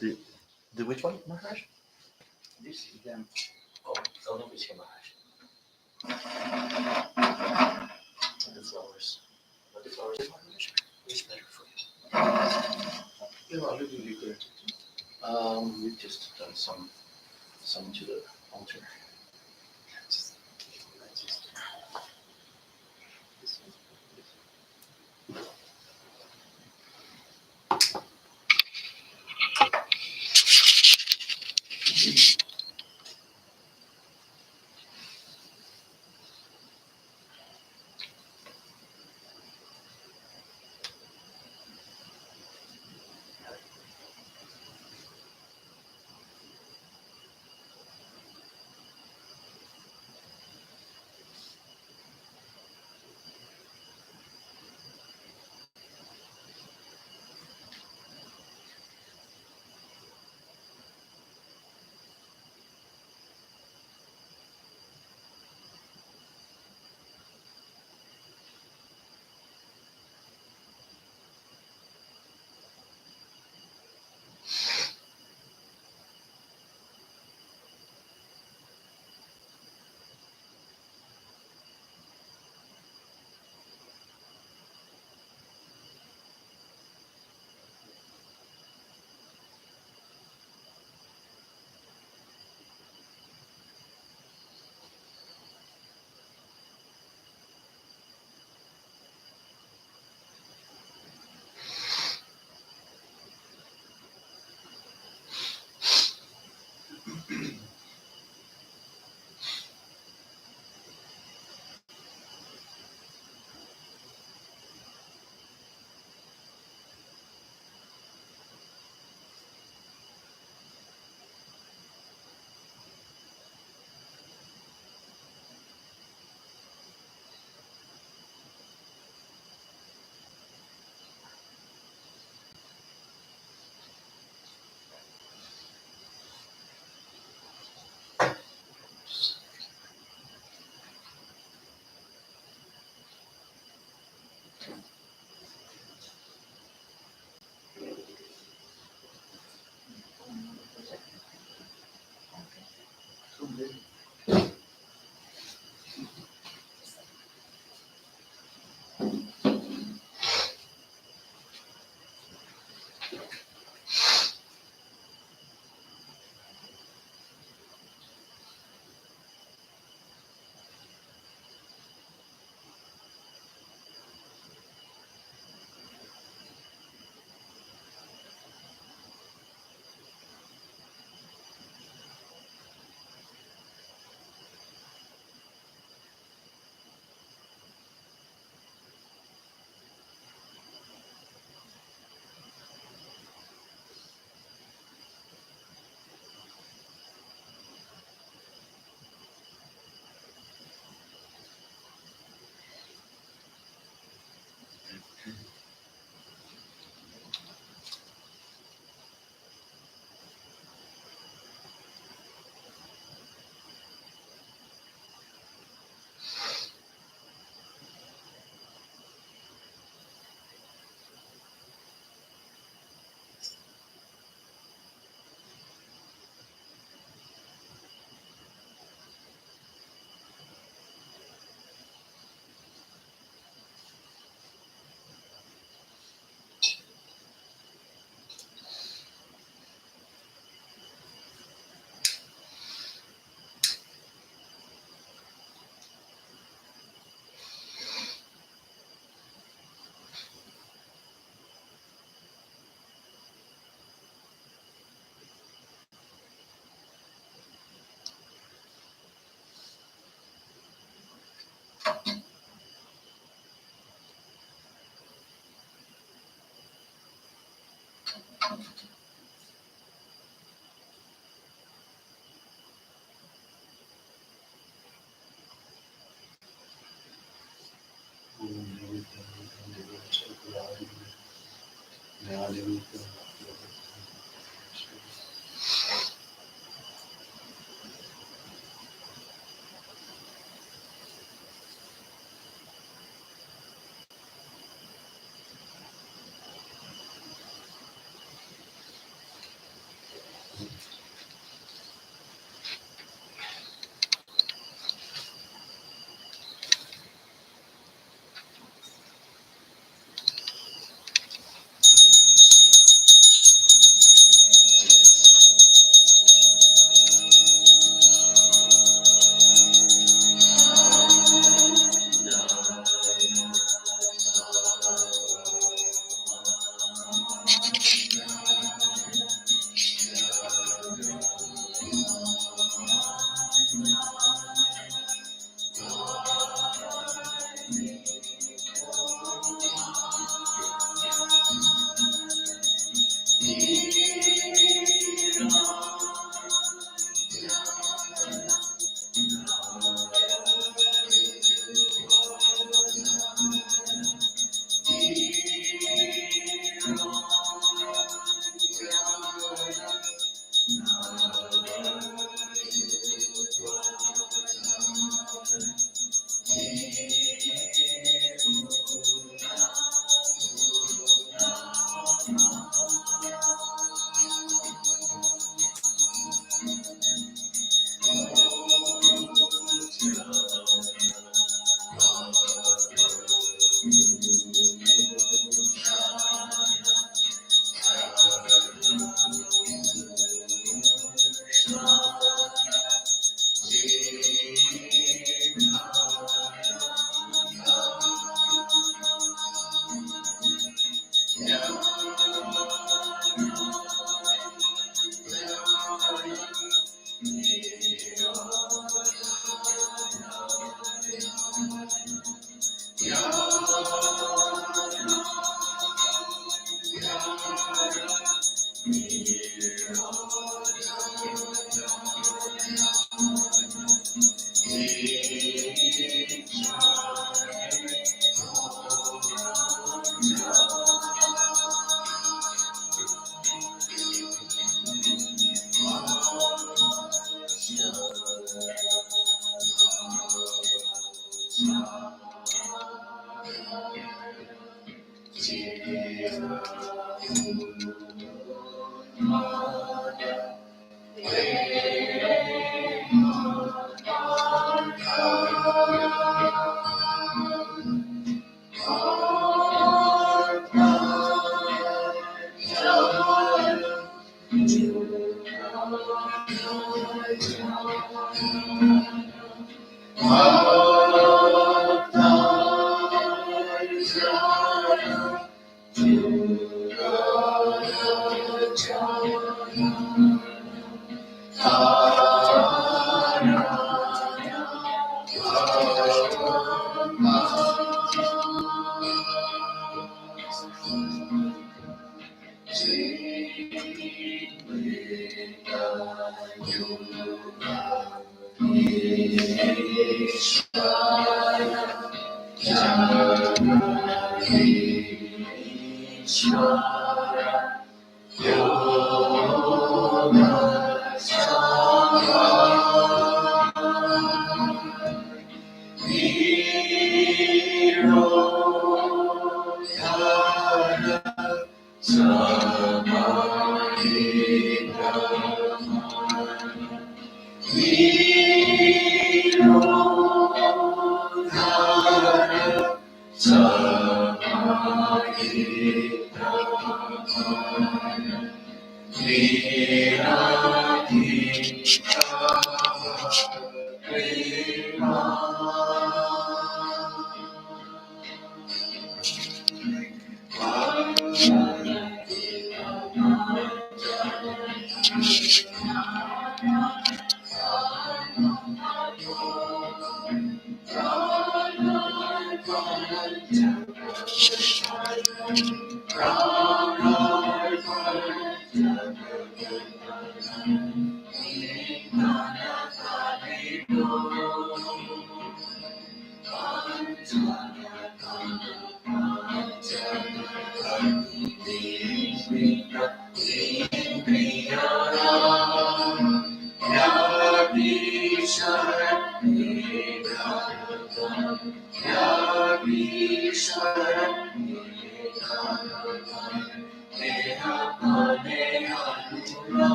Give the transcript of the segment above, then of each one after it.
The which one, Maharaj? This is them. Oh, Saunabhishya Maharaj. The flowers. But the flowers, Maharaj, is better for you. You've already decorated. We've just done some to the altar. Just, this one.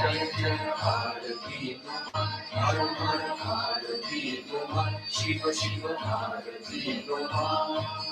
Harati Tuma, Har Har Harati Tuma, Shiva Shiva Harati Tuma.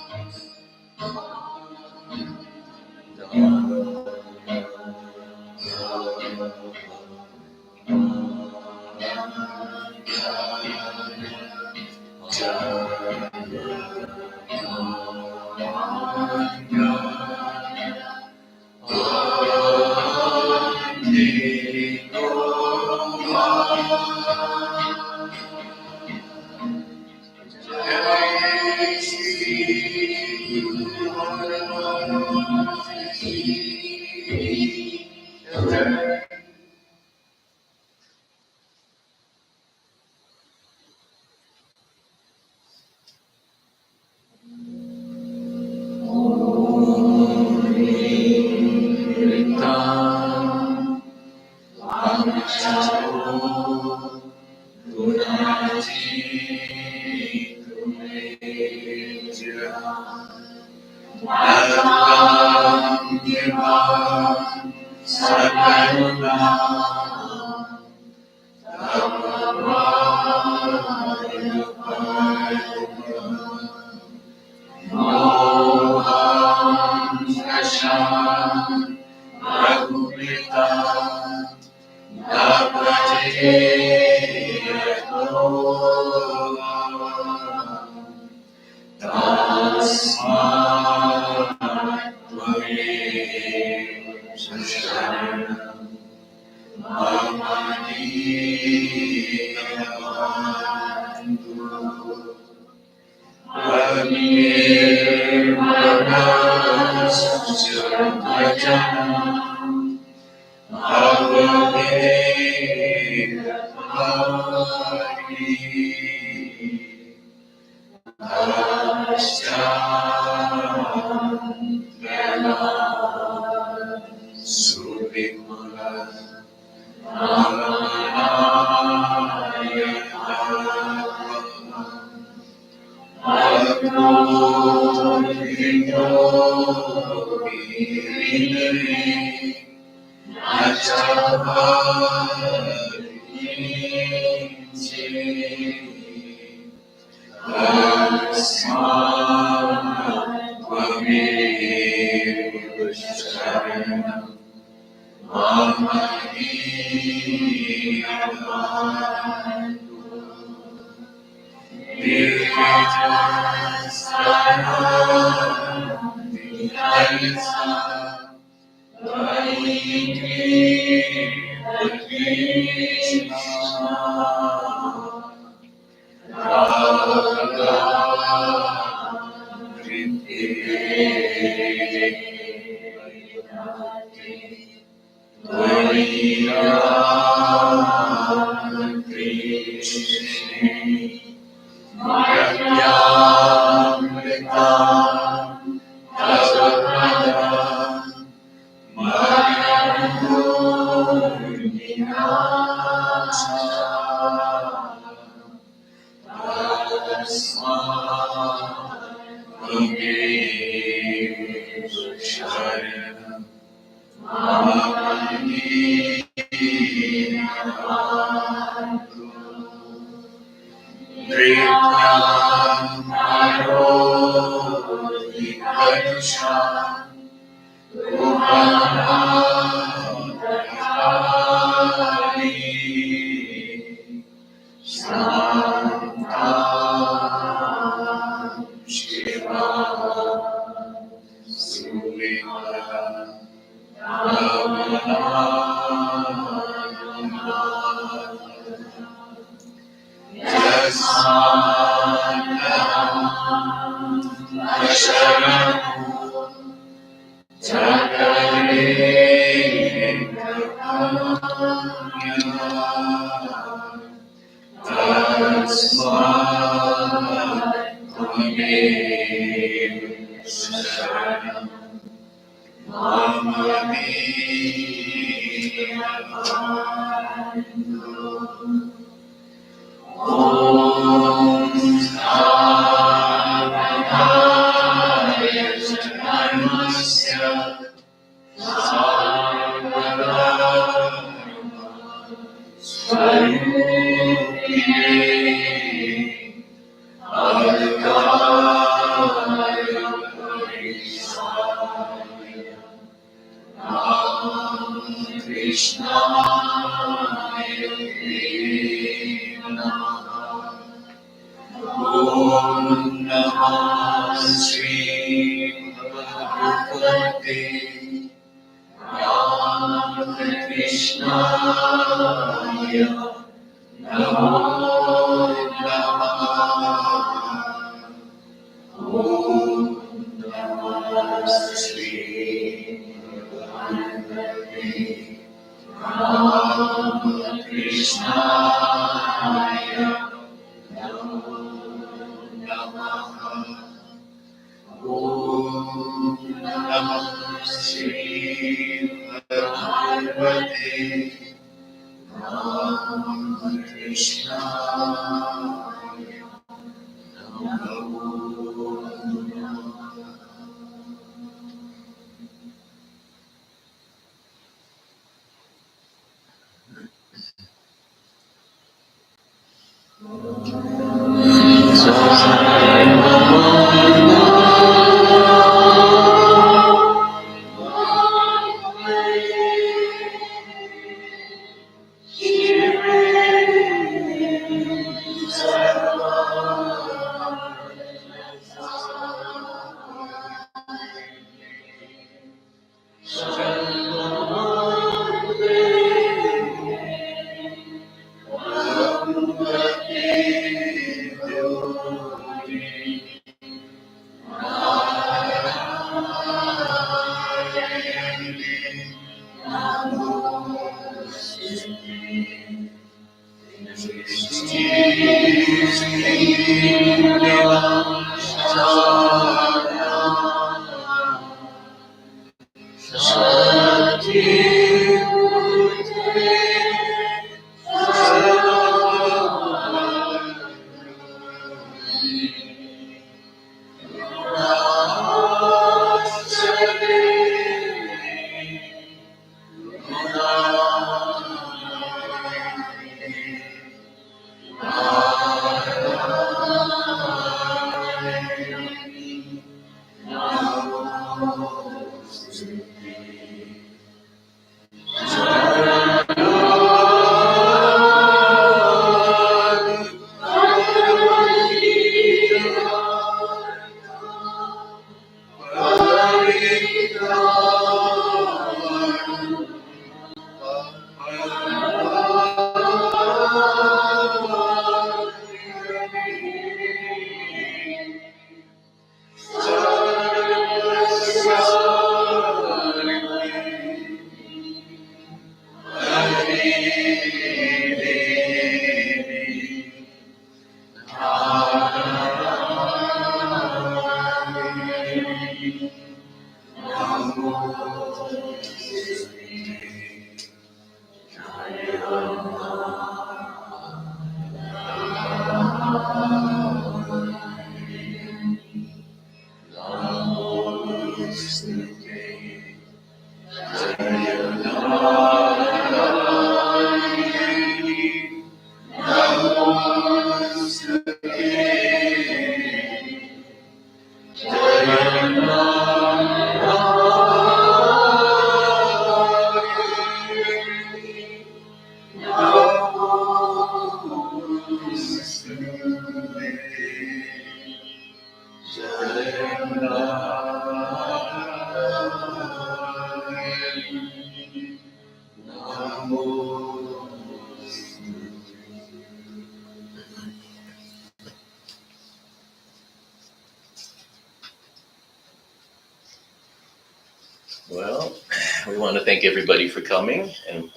Well, we want to thank everybody for coming, and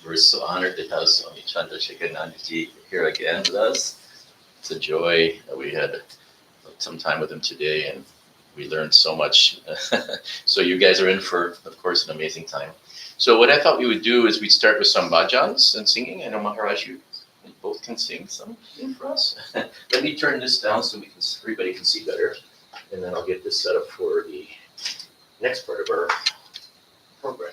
we're so honored to have Swami Chandrashekaranandaji here again with us. It's a joy. We had some time with him today, and we learned so much. So you guys are in for, of course, an amazing time. So what I thought we would do is we'd start with some bhajans and singing. I know Maharaj, you both can sing something for us. Let me turn this down so everybody can see better, and then I'll get this set up for the next part of our program.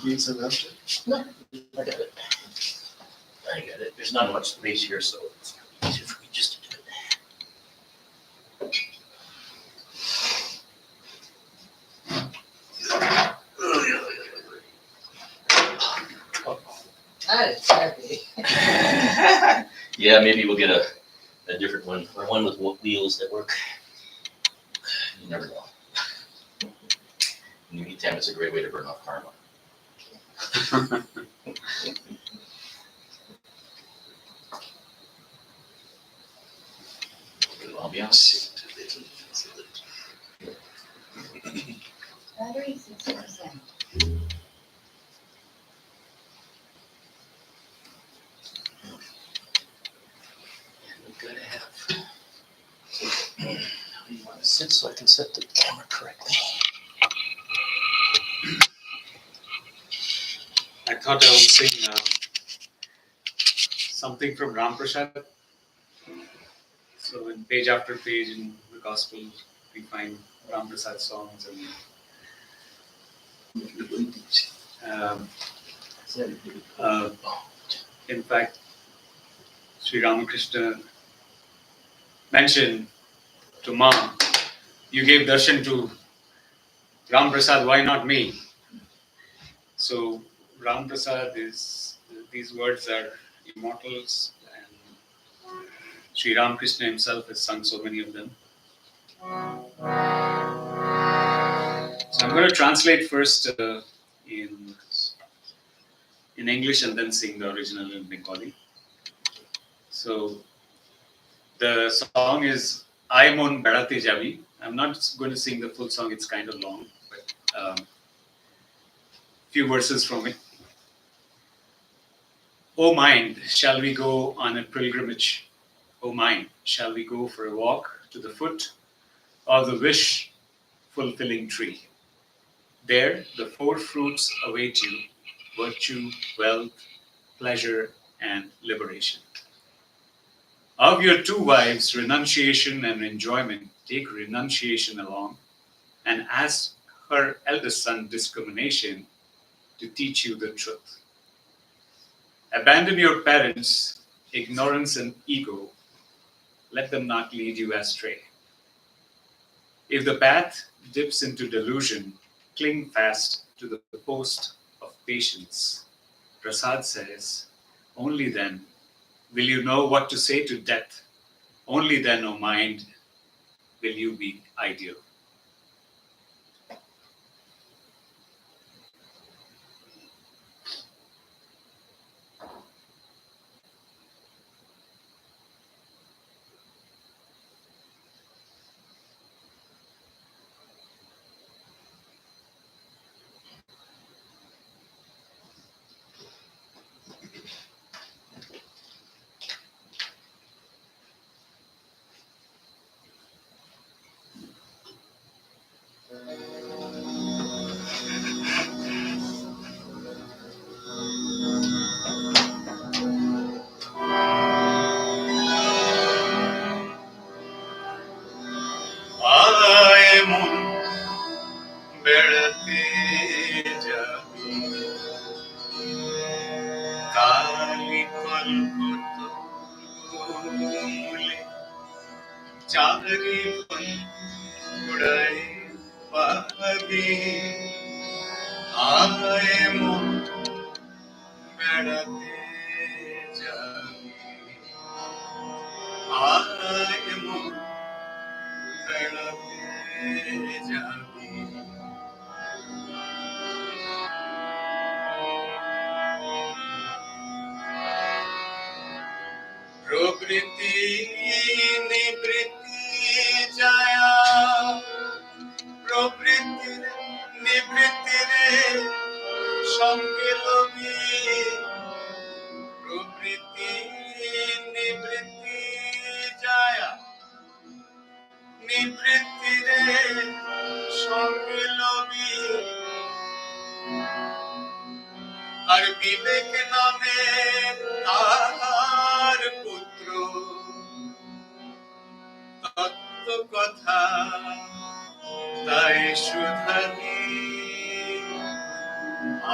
Need some after? No, I got it. I got it. There's not much space here, so it's easier for me just to do it. That is heavy. Yeah, maybe we'll get a different one, or one with wheels that work. You never know. In the meantime, it's a great way to burn off karma. Good ambiance. Battery 60%. We've got to have. How do you want to sit so I can set the camera correctly? I thought I would sing something from Ram Prasad. So in page after page in the gospel, we find Ram Prasad songs, and in fact, Sri Ramakrishna mentioned to Mom, "You gave darshan to Ram Prasad, why not me?" So Ram Prasad is, these words are immortals, and Sri Ramakrishna himself has sung so many of them. So I'm going to translate first in English and then sing the original in Bengali. So the song is "I Mon Berate Jabi." I'm not going to sing the full song; it's kind of long, but few verses from it. O mind, shall we go on a pilgrimage? O mind, shall we go for a walk to the foot of the wish-fulfilling tree? There the four fruits await you: virtue, wealth, pleasure, and liberation. Of your two wives, renunciation and enjoyment, take renunciation along, and ask her eldest son discrimination to teach you the truth. Abandon your parents, ignorance and ego. Let them not lead you astray. If the path dips into delusion, cling fast to the post of patience. Prasad says, only then will you know what to say to death. Only then, O mind, will you be ideal.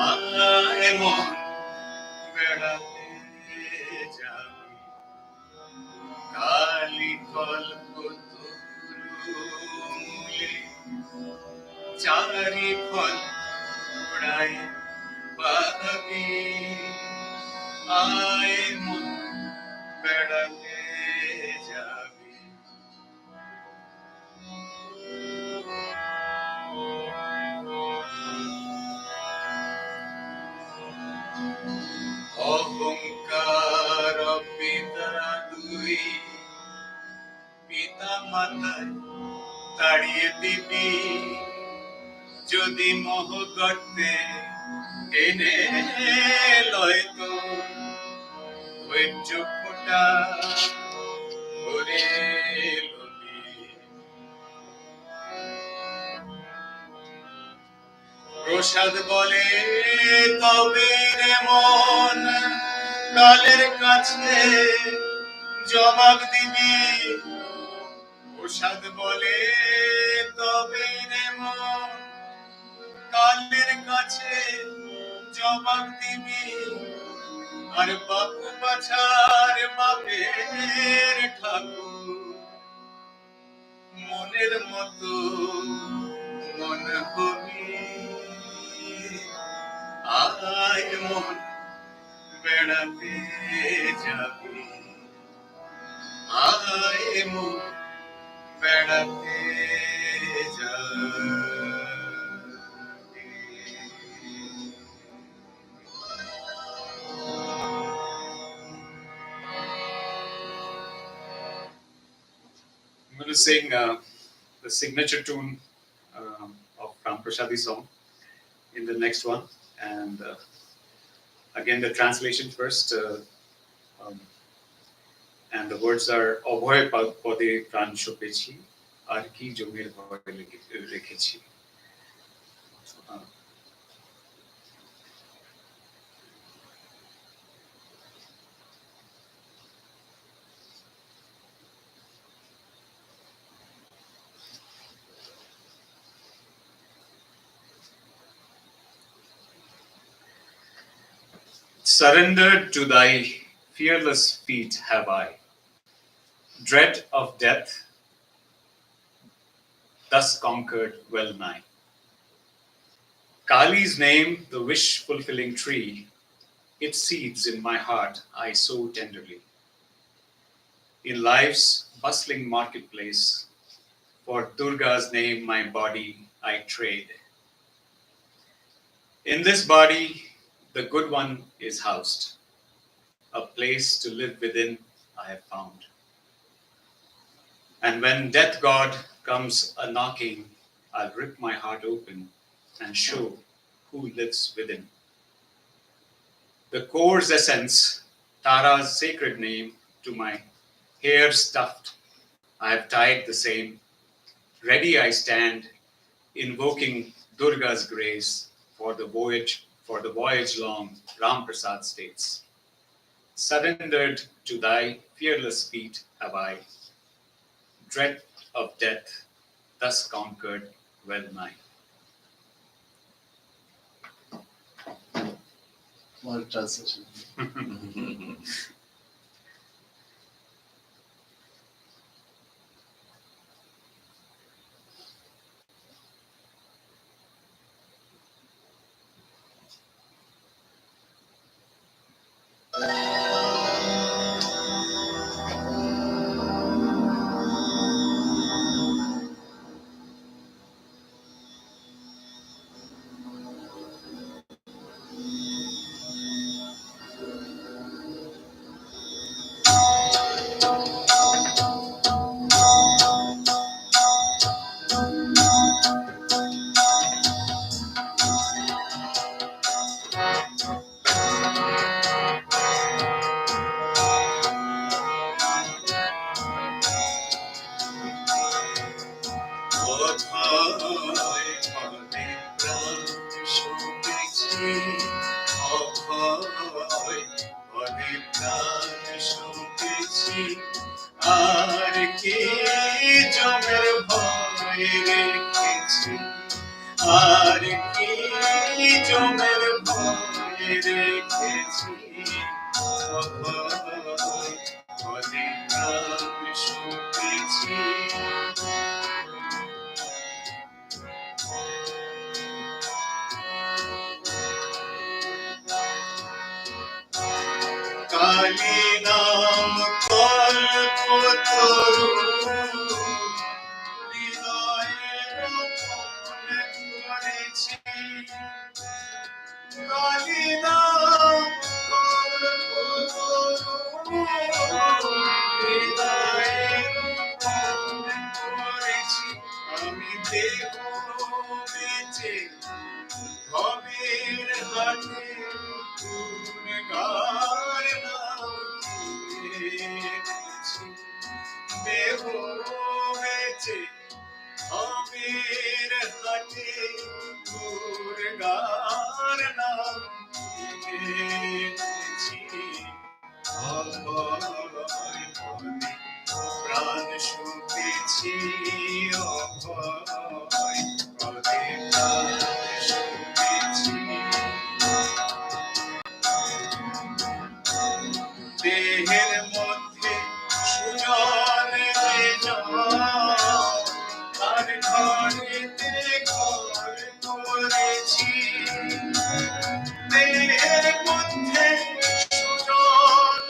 আয় মন বেড়াতে যাবি কালি কল্পতরুমূলে চারি ফল উড়ায় পাবি আয় মন বেড়াতে যাবি অহংকার পিতা দুই পিতা মাতায় তাড়িয়ে দিবি যদি মোহ গর্তে টেনে লয় তো ধৈর্য ফোটা করে লবি প্রসাদ বলে তবে রে মন কালের কাছে জবাব দিবি প্রসাদ বলে তবে রে মন কালের কাছে জবাব দিবি আর বাপু বাছার বাপের ঠাকুর মনের মতো মন হবি আয় মন বেড়াতে যাবি আয় মন বেড়াতে যাবি I'm going to sing the signature tune of Ram Prasadi song in the next one. And again, the translation first. And the words are Obhoy Pode Pran Shopechi, Arki Jomir Bhoy Rekhechi. Surrendered to thy fearless feet have I. Dread of death, thus conquered well nigh. Kali's name, the wish-fulfilling tree, its seeds in my heart I sow tenderly. In life's bustling marketplace, for Durga's name my body I trade. In this body, the good one is housed. A place to live within I have found. And when death god comes a-knocking, I'll rip my heart open and show who lives within. The core's essence, Tara's sacred name, to my hair stuffed, I have tied the same. Ready I stand, invoking Durga's grace for the voyage long, Ram Prasad states. Surrendered to thy fearless feet have I. Dread of death, thus conquered well nigh. What translation? আর কি জমের ভয় রেখেছি আর কি জমের ভয়ে রেখেছি অধিক নাম শুনেছি কালী নাম কল্পতরু হৃদয়ে রোপণ করেছি কালী নাম কল্পতরু হৃদয়ে রোপণ করেছি আমি দেহ বেঁচে ভবের হাটে গুণগার নাম কিনেছি দেহ বেঁচে ভবের হাটে গুণগার নাম কিনেছি অভয় পদে প্রাণ শুনেছি অভয় পদে প্রাণ শুনেছি দেহের মধ্যে সুজন তার ঘরেতে ঘর করেছি দেহের মধ্যে সুজন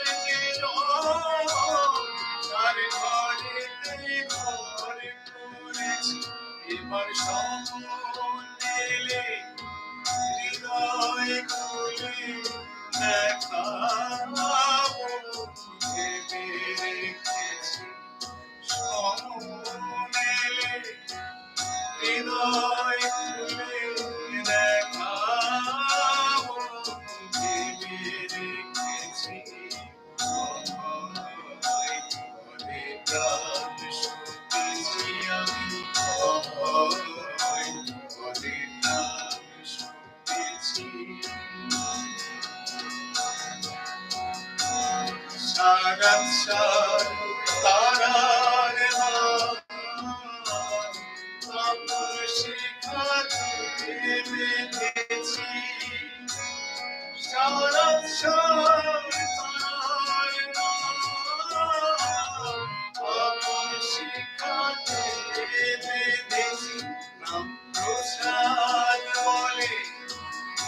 তার ঘরেতে ঘর করেছি এবার সমলে হৃদয় খুলে দেখাবো ভেবে রেখেছি সমলে হৃদয় খুলে দেখাবো ভেবে রেখেছি অভয় পদে প্রাণ শুনেছি আমি অভয় পদে প্রাণ শুনেছি সারাৎসার তারার নাম শিখাতে বেঁধেছি সারাৎসার তারার নাম শিখাতে বেঁধেছি নাম প্রসাদ বলে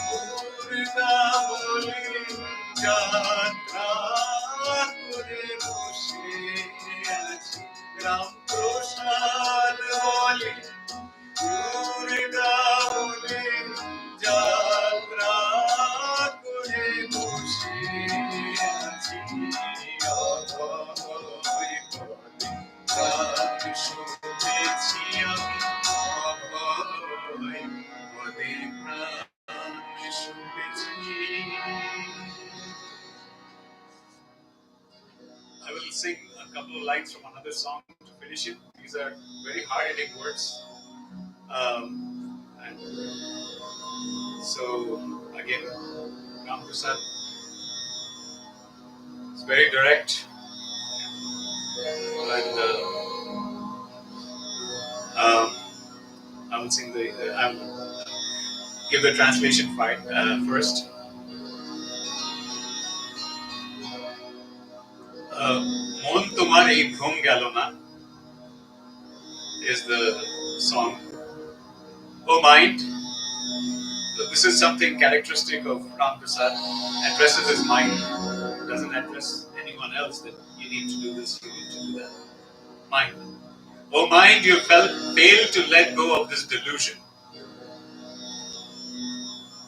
দুর্গা বলে যাত্রা করে বসে আছি রাম প্রসাদ বলে দুর্গা বলে যাত্রা করে বসে আছি অভয় পদে প্রাণ শুনেছি আমি অভয় পদে প্রাণ শুনেছি I will sing a couple of lines from another song to finish it. These are very hard-hitting words. And so, again, Ram Prasad is very direct. And I will sing I will give the translation first. মন তোমার এই ভ্রম গেল না is the song. Oh mind, this is something characteristic of Ram Prasad. Addresses his mind, doesn't address anyone else that you need to do this, you need to do that. Mind. Oh mind, you failed to let go of this delusion.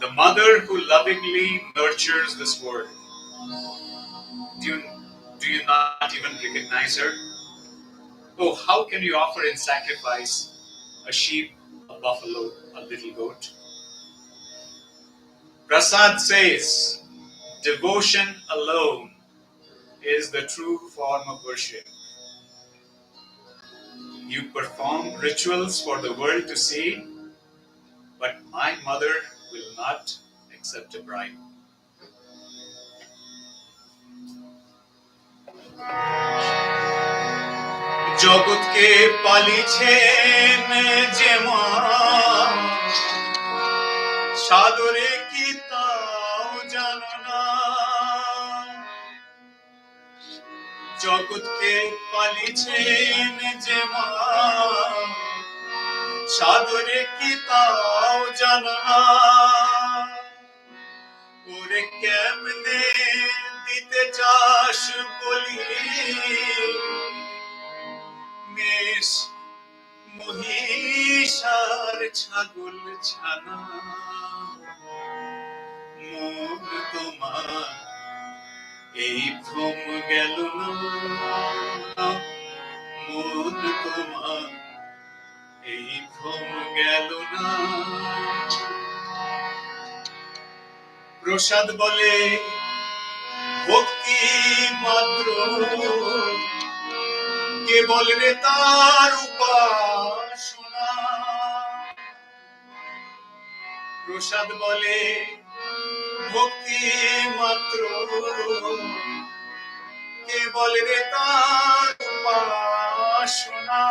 The mother who lovingly nurtures this world. Do you not even recognize her? Oh, how can you offer in sacrifice a sheep, a buffalo, a little goat? Prasad says, devotion alone is the true form of worship. You perform rituals for the world to see, but my mother will not accept a bribe. জগৎকে পালিছেন যে মা সাদরে কি তাও জানো না, জগৎকে পালিছেন যে মা, সাদরে কি তাও জানো না, ওরে কেমনে দিতে চাস বলি মেষ মহিষার ছাগল ছানা, মন তোমার এই ভ্রম গেল না, মন তোমার এই ভ্রম গেল না। প্রসাদ বলে ভক্তি মাত্র, কেবল রে তার উপাসনা, প্রসাদ বলে ভক্তি মাত্র, কেবল রে তার উপাসনা।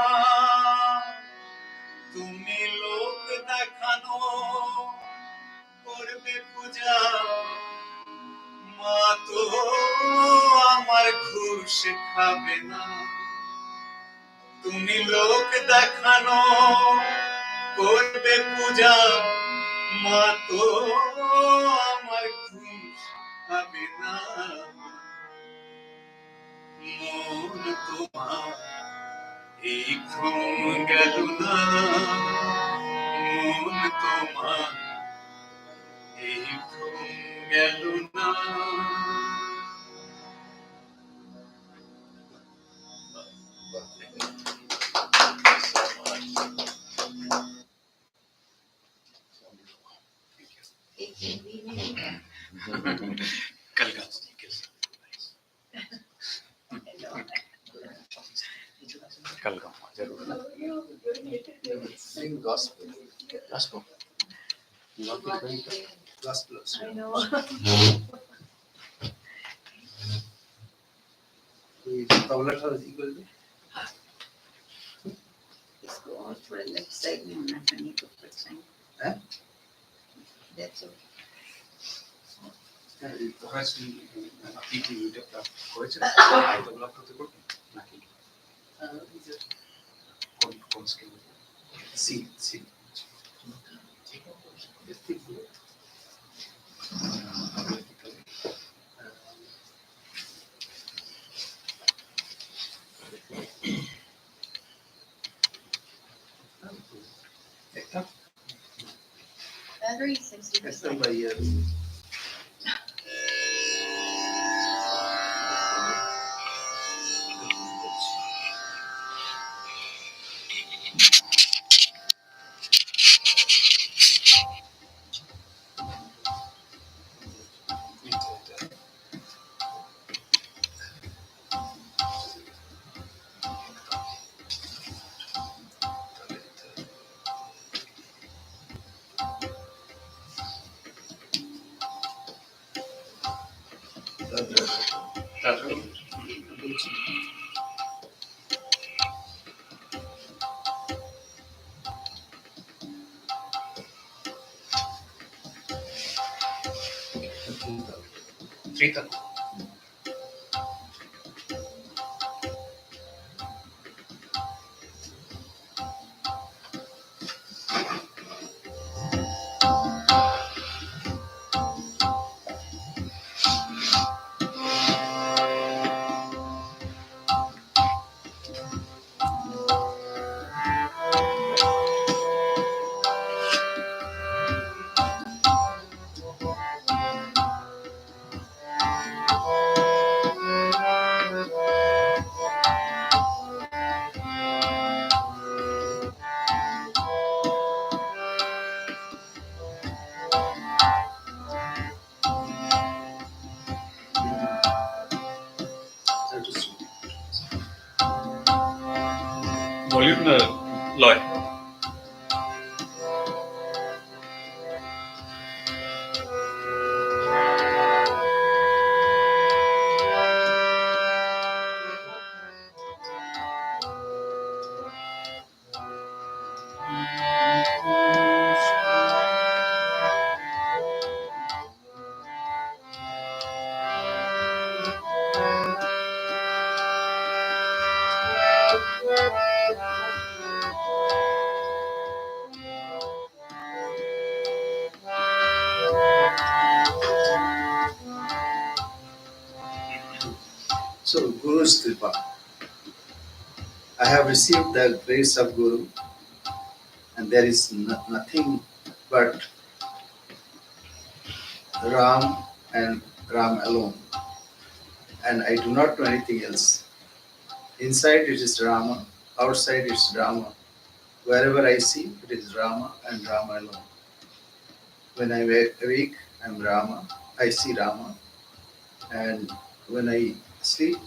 তুমি লোক দেখানো করবে পূজা, মা তো আমার ঘুষ খাবে না। তুমি লোক দেখানো করবে পূজা, মা তো আমার ঘুষ খাবে না। মন তোমার এই ভ্রম গেল না, মন তোমার এই ভ্রম গেল না। कल गाऊंगा जरूर। Sing gospel. Gospel. Not the gospel. I know. Tabla is equal to Just go on for the next segment. I'm not going to put sign. Huh? That's okay. আপনি কি এটা করেছেন? tabla করতে করবেন নাকি কোন স্কেল? সি সি Battery 60%. by year. ভলিউম না লয় So, Guru's Kripa. I have received the grace of Guru, and there is nothing but Ram and Ram alone. And I do not know anything else. Inside it is Rama, outside it is Rama. Wherever I see, it is Rama and Rama alone. When I awake, I am Rama. I see Rama. And when I sleep,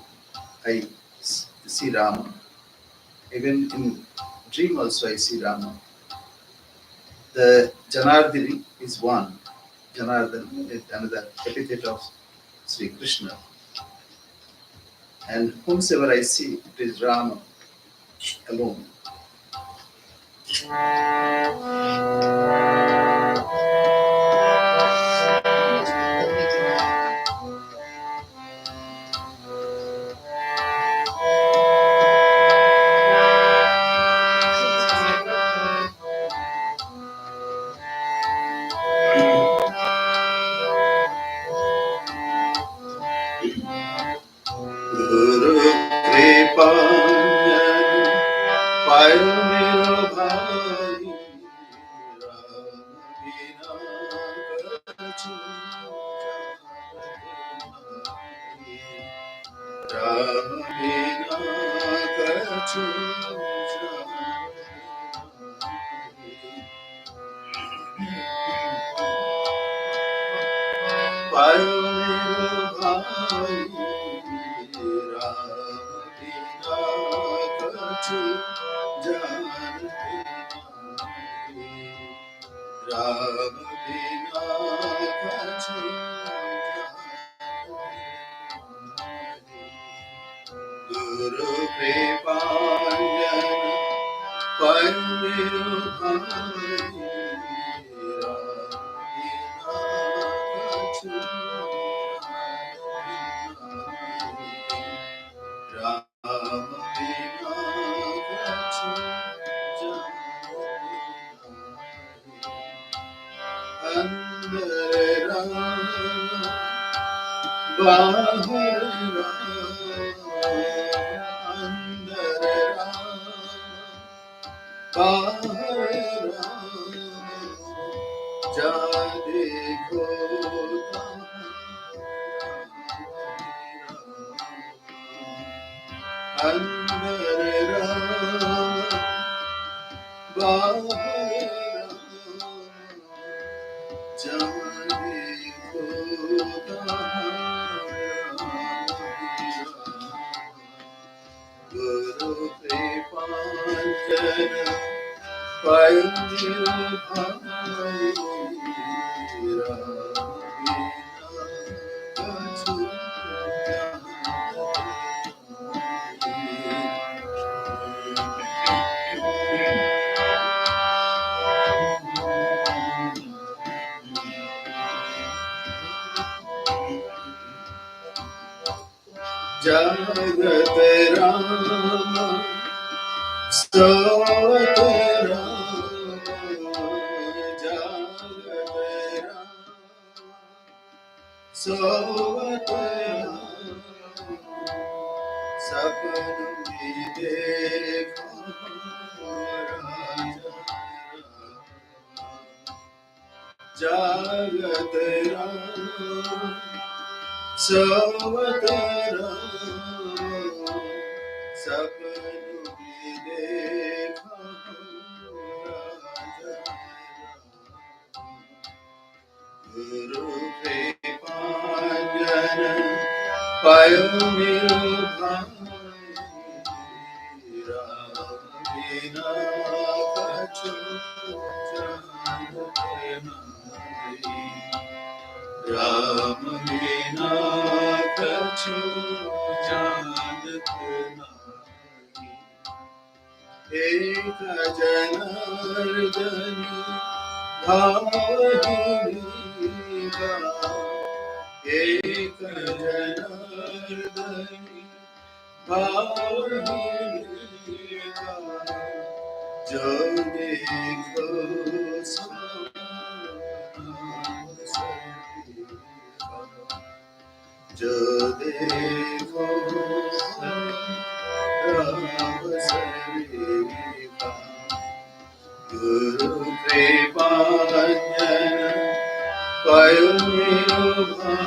I see Rama. Even in dream also I see Rama. The Janardini is one. Janardhan is another epithet of Sri Krishna. And whomsoever I see, it is Rama alone. Guru Kripa Payo Mero Bhai Ram Vina Kachu Payo Mero Bhai Kachu Ram Vina Kachu Guru Kripa Payo Bhai Guru Kripa Jagat Rama Jagat Guru Kripa Payo Mero Bhai Ravina Kachu Ravina Kachu Eka Janardani Bhavini Ek Janardani Bhavini जो देखो सो जो देखो राम सेविका गुरु कृपा पायो मेरो भाई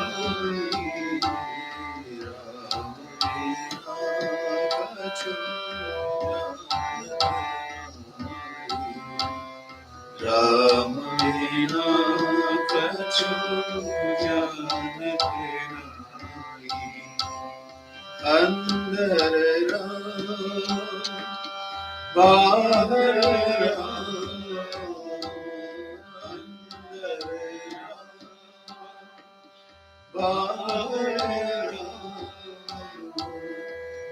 राम बिना कछु राम बिना कछु जानते नहीं अंदर राम बाहर राम अंदर राम बाहर राम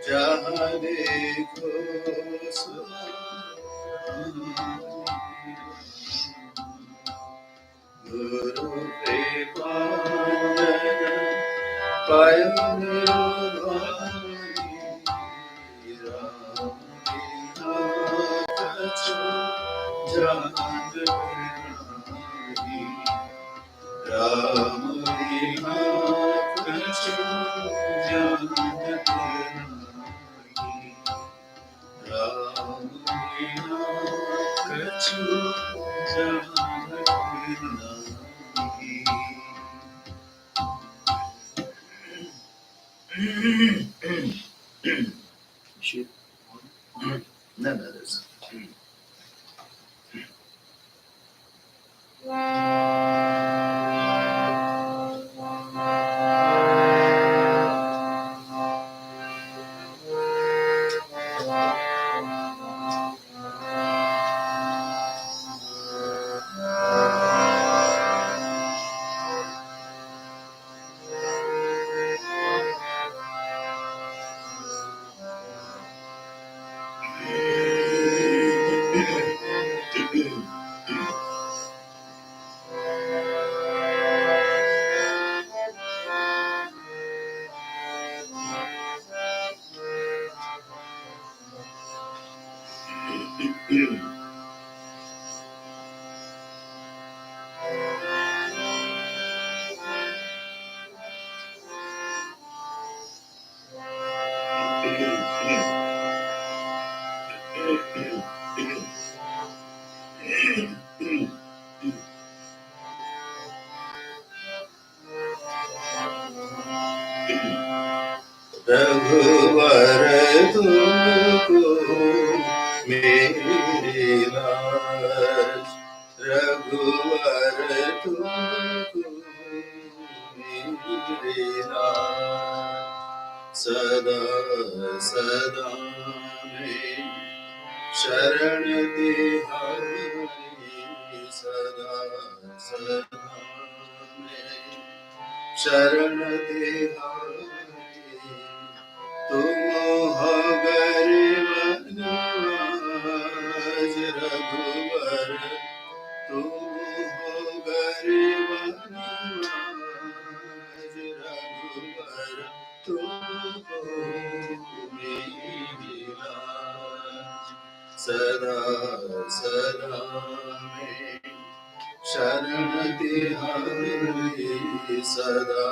जहाँ देखो सो गुरु कृपा पायो मेरो भाई राम बिना कछु जानते नहीं राम बिना कछु जानते नहीं राम बिना कछु जानते नहीं Shoot. No, there's. रघुवर तुमको मेरी लाज रघुवर तुमको मेरी लाज सदा सदा में शरण तिहारी सदा सदा में शरण तिहारी तुम हो गरीब नवाज रघुवर तुम हो गरीब नवाज रघुवर तुम हो मेरी लाज सदा सदा में शरण तिहारी सदा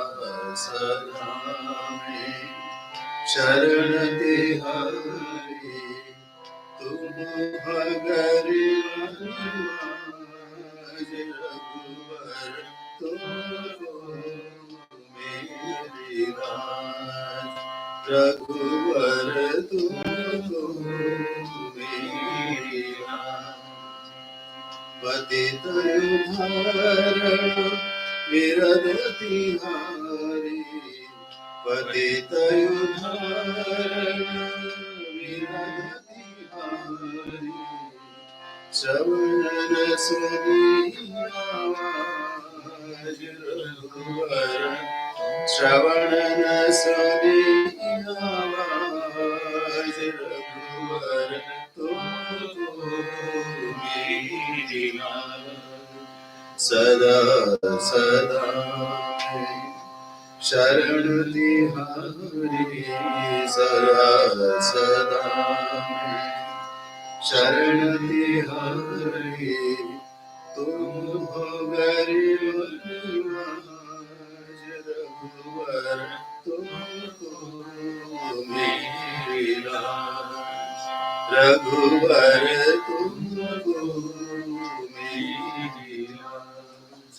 सदा में शरण तिहारी तुम हो गरीब नवाज रघुवर तुम हो मेरी लाज रघुवर तुम हो मेरी लाज पतित उद्धारण विरद तिहारी पतित उद्धारण विरद तिहारी श्रवण सुनी आवाज रघुवर श्रवण सुनी आवाज रघुवर तुमको मेरी लाज सदा सदा शरण तिहारी सदा सदा शरण तिहारी तुम हो गरीब निवाज रघुवर तुमको मेरी लाज रघुवर तुमको मेरी लाज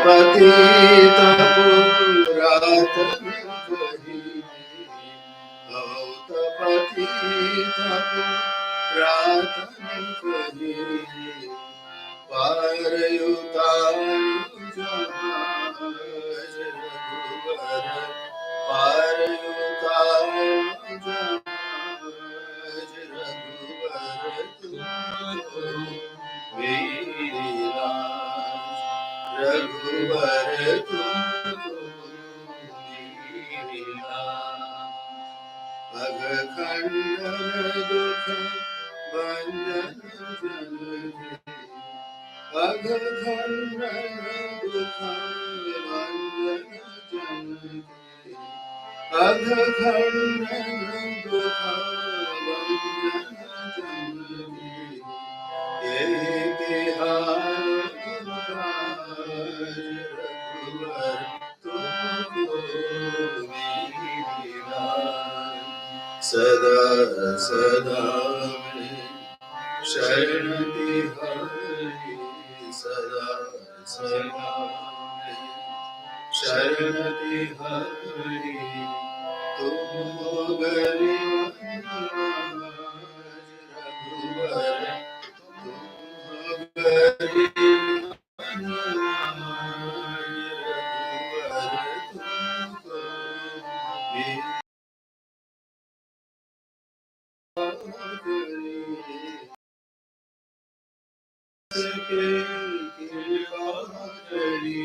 पति तपुरात पति तपुरात पारयुतारु जहाज रघुवर पारयुतारु जहाज रघुवर तुमको मेरी लाज रघुवर तुमको मेरी लाज पग खंडन दुख भंजन जन पग खंडन दुख भंजन जन पग खंडन दुख भंजन जन ये बिहार रघुवर तुमको मेरी लाज सदा सदा में शरण तिहारी सदा सदा में शरण तिहारी तुम हो गरीब निवाज रघुवर तुम हो गरीब निवाज रघुवर तुमको मेरी कृपा करी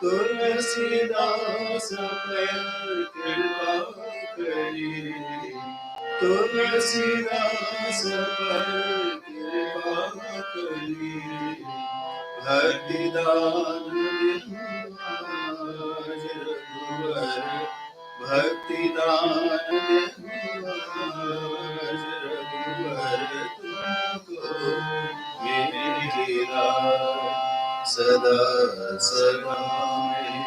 तुलसीदास पर कृपा करी तुलसीदास पर कृपा करी भक्ति दान आज रघुवर भक्ति दान आज रघुवर तुमको मेरी लाज सदा सदा में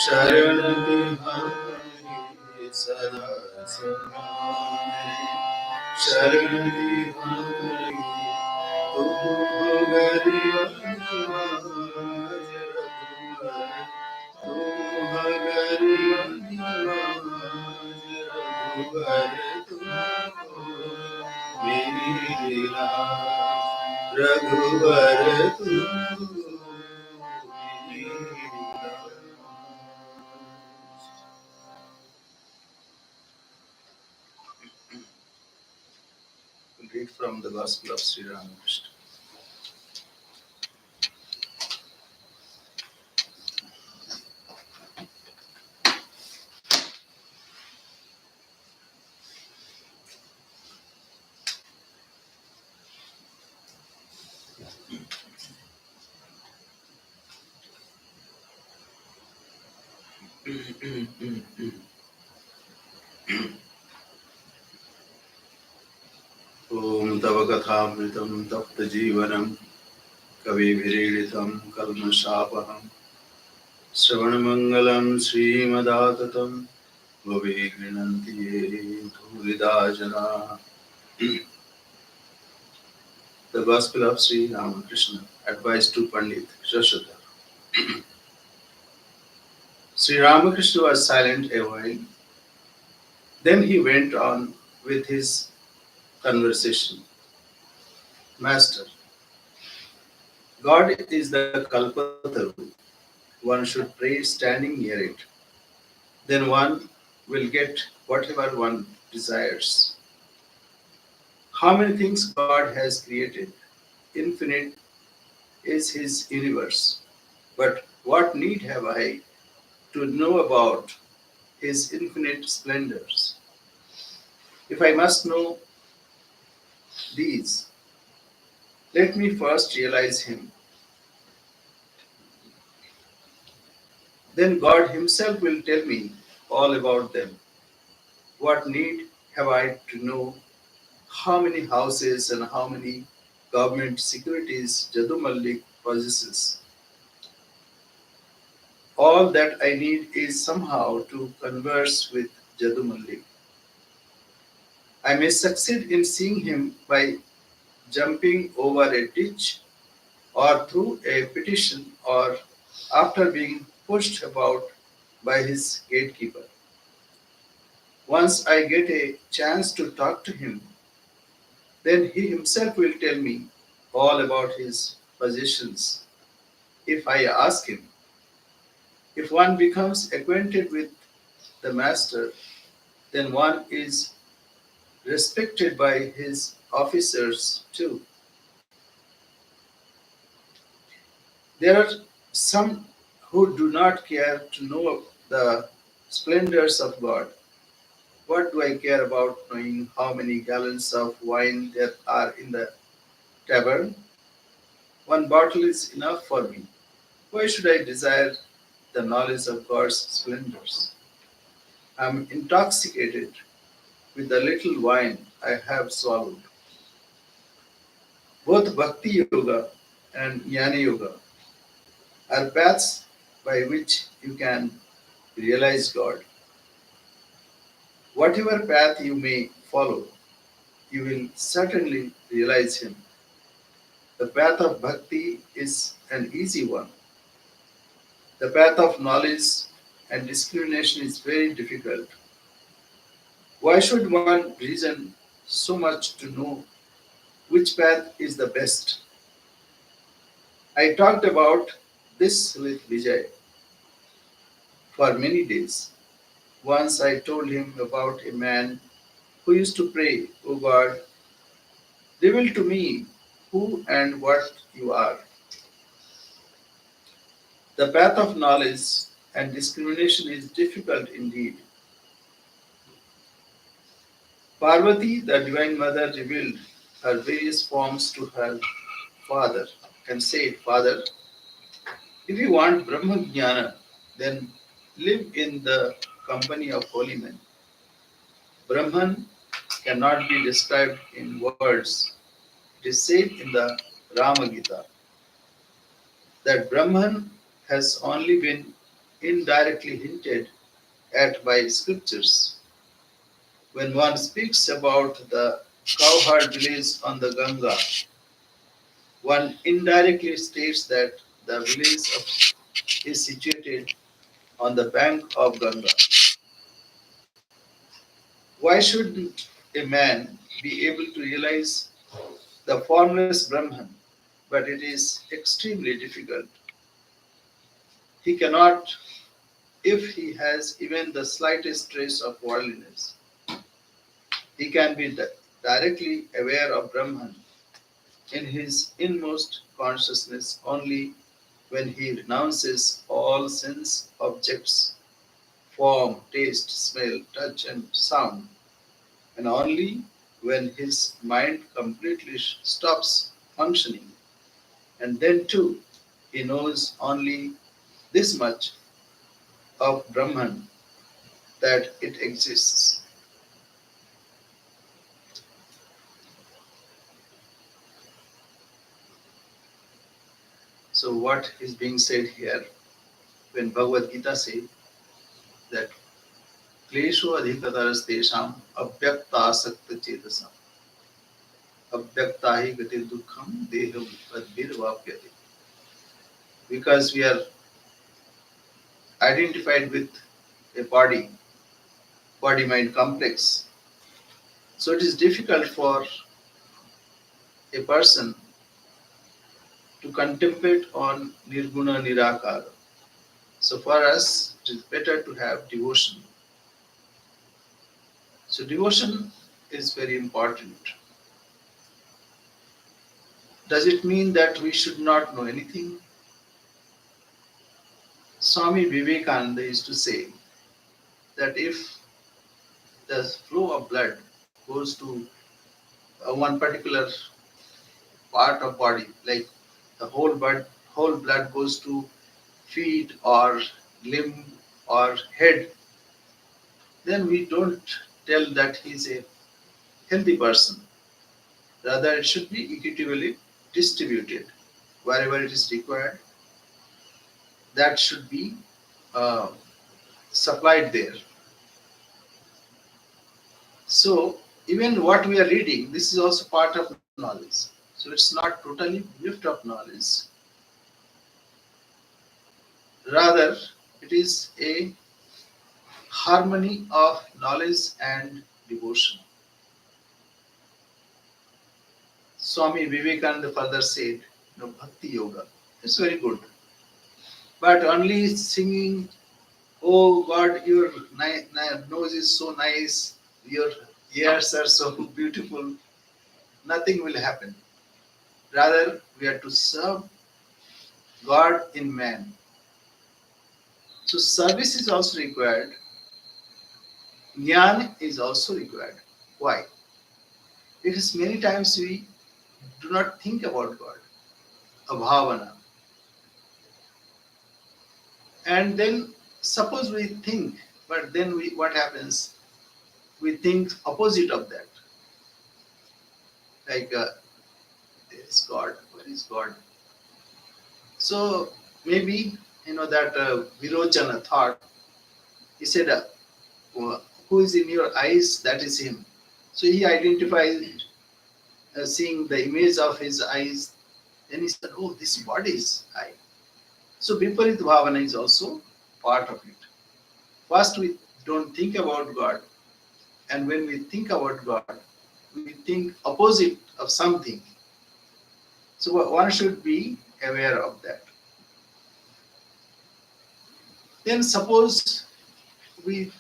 शरण तिहारी सदा सदा में शरण तिहारी तुम हो गरीब निवाज रघुवर तुम हो गरीब निवाज रघुवर तुमको मेरी लाज रघुवर तुमको मेरी लाज Read from the Gospel of Sri Ramakrishna. Om Tava Kathamritam Tapta Jivanam Kavivireeditam Kalmashapaham Sravanamangalam Srimadatatam Bhavi Grinanti Ye Bhuvidajana. The Gospel of Sri Ramakrishna, advice to Pandit Shashadhar. Sri Ramakrishna was silent a while. Then he went on with his conversation. Master, God is the Kalpataru. One should pray standing near it. Then one will get whatever one desires. How many things God has created? Infinite is His universe. But what need have I to know about His infinite splendors? If I must know these, let me first realize Him. Then God Himself will tell me all about them. What need have I to know how many houses and how many government securities Jadu Malik possesses? All that I need is somehow to converse with Jadu Malik. I may succeed in seeing him by jumping over a ditch or through a petition or after being pushed about by his gatekeeper. Once I get a chance to talk to him, then he himself will tell me all about his possessions if I ask him. If one becomes acquainted with the master, then one is respected by his officers too. There are some who do not care to know the splendors of God. What do I care about knowing how many gallons of wine there are in the tavern? One bottle is enough for me. Why should I desire the knowledge of God's splendors? I am intoxicated with the little wine I have swallowed. Both Bhakti Yoga and Jnana Yoga are paths by which you can realize God. Whatever path you may follow, you will certainly realize Him. The path of bhakti is an easy one. The path of knowledge and discrimination is very difficult. Why should one reason so much to know which path is the best? I talked about this with Vijay for many days. Once I told him about a man who used to pray, "O God, reveal to me who and what you are." The path of knowledge and discrimination is difficult indeed. Parvati, the Divine Mother, revealed her various forms to her father and said, "Father, if you want Brahma Jnana, then live in the company of holy men. Brahman cannot be described in words. It is said in the Rama Gita that Brahman has only been indirectly hinted at by scriptures. When one speaks about the cowherd village on the Ganga, one indirectly states that the is situated on the bank of Ganga. Why shouldn't a man be able to realize the formless Brahman? But it is extremely difficult. He cannot if he has even the slightest trace of worldliness. He can be directly aware of Brahman in his inmost consciousness only when he renounces all sense objects, form, taste, smell, touch, and sound, and only when his mind completely stops functioning. And then, too, he knows only this much of Brahman that it exists. So, what is being said here when Bhagavad Gita says that क्लेशो अधिकतरस्तेषाम् अव्यक्तासक्त चेतसाम् अव्यक्ता हि गति दुःखम देह तद्भिर्वाप्यते. Because we are identified with a body mind complex, so it is difficult for a person to contemplate on nirguna nirakara. So for us it is better to have devotion. So devotion is very important. Does it mean that we should not know anything? Swami Vivekananda used to say that if the flow of blood goes to one particular part of body, like the whole blood goes to feet or limb or head, then we don't tell that he's a healthy person. Rather, it should be equitably distributed. Wherever it is required, that should be uh, supplied there. So, even what we are reading, this is also part of knowledge. So, it's not totally gift of knowledge. Rather, it is a harmony of knowledge and devotion. Swami Vivekananda further said, Bhakti Yoga is very good. But only singing, oh God, your nose is so nice, your ears are so beautiful, nothing will happen. Rather, we are to serve God in man. So, service is also required. Jnana is also required. Why? Because many times we do not think about God, abhavana. And then suppose we think, but then what happens? We think opposite of that. Like, there is God, where is God? So maybe, that Virochana thought, he said, who is in your eyes, that is him. So he identified, seeing the image of his eyes, then he said, oh, this body is I. So Viparit Bhavana is also part of it. First, we don't think about God, and when we think about God, we think opposite of something. So one should be aware of that. Then suppose we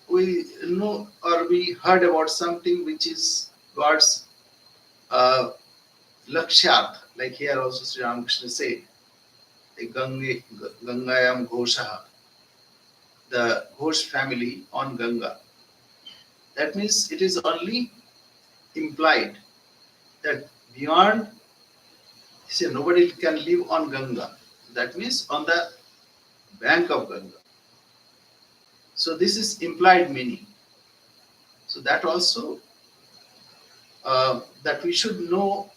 know or we heard about something which is God's uh, lakshyarth, like here also Sri Ramakrishna said, Gangayam Ghoshaha, the Ghosh family on Ganga. That means it is only implied that beyond, he said, nobody can live on Ganga. That means on the bank of Ganga. So this is implied meaning. So that also, that we should know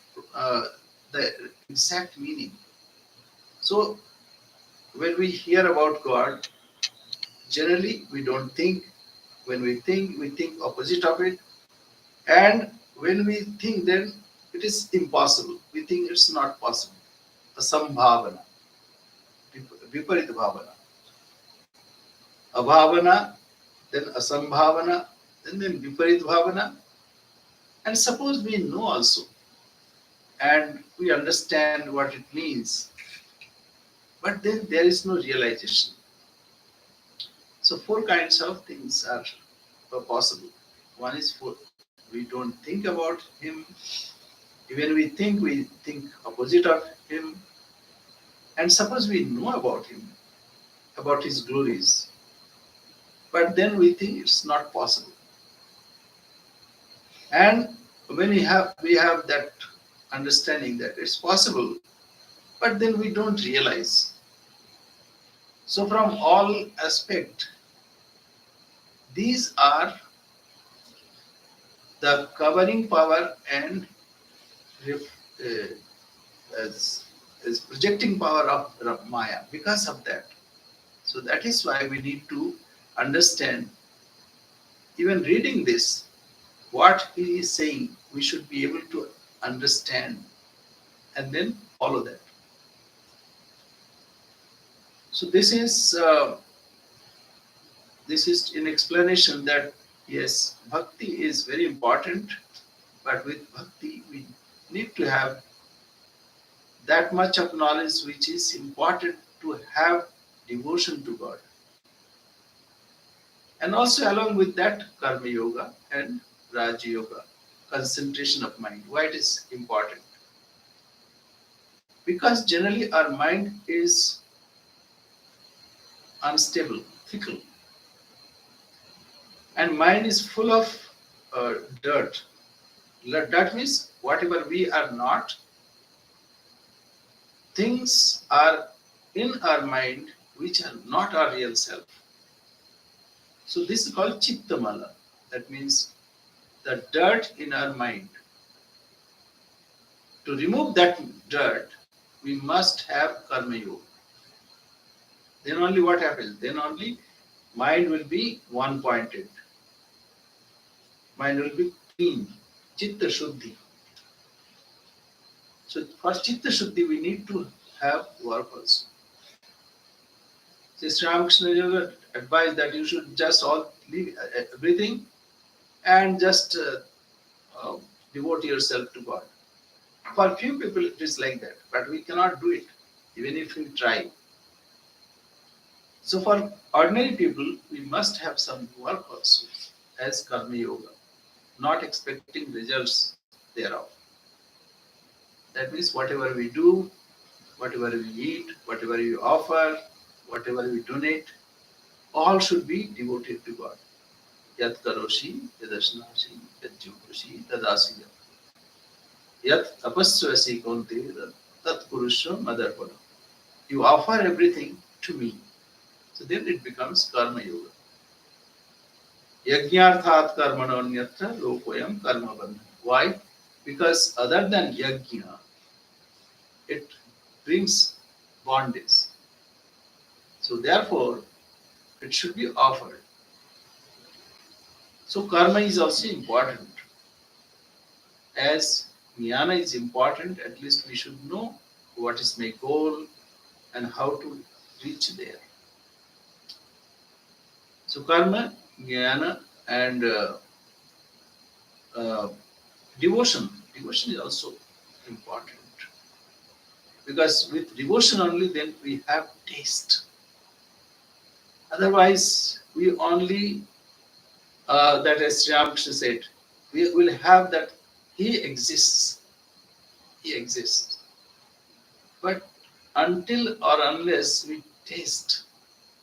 the exact meaning. So when we hear about God, generally we don't think. When we think opposite of it. And when we think, then it is impossible. We think it's not possible. Asambhavana, Viparita Bhavana. Abhavana, then Asambhavana, then Viparita Bhavana. And suppose we know also, and we understand what it means, but then there is no realization. So four kinds of things are possible. One is we don't think about him. Even we think opposite of him. And suppose we know about him, about his glories, but then we think it's not possible. And when we have that understanding that it's possible, but then we don't realize. So from all aspect, these are the covering power and as projecting power of Maya because of that. So that is why we need to understand, even reading this, what he is saying, we should be able to understand and then follow that. So this is an explanation that yes, bhakti is very important, but with bhakti we need to have that much of knowledge which is important to have devotion to God. And also along with that, karma yoga and raja yoga, concentration of mind. Why it is important? Because generally our mind is unstable, fickle. And mind is full of dirt. That means whatever we are not, things are in our mind which are not our real self. So this is called Chittamala. That means the dirt in our mind. To remove that dirt, we must have Karma Yoga. Then only what happens? Then only mind will be one-pointed. Mind will be clean. Chitta Shuddhi. So for Chitta Shuddhi, we need to have work also. Sri Ramakrishna Yoga advised that you should just all leave everything and just devote yourself to God. For few people it is like that, but we cannot do it, even if we try. So for ordinary people, we must have some work also as Karma Yoga, not expecting results thereof. That means whatever we do, whatever we eat, whatever we offer, whatever we donate, all should be devoted to God. Yat karoshi, yadashnashi, yat jukoshi, tadasya. Yat tapasvasi konte, tat purusha madarpada. You offer everything to me. So then it becomes Karma Yoga. Yajnarthat karmanonyatra lokoyam karma bandhana. Why? Because other than yajna, it brings bondage. So therefore, it should be offered. So karma is also important. As jnana is important, at least we should know what is my goal and how to reach there. So karma, jnana, and devotion. Devotion is also important. Because with devotion only then we have taste. Otherwise, we only, that as Sri Ramakrishna said, we will have that he exists. He exists. But until or unless we taste,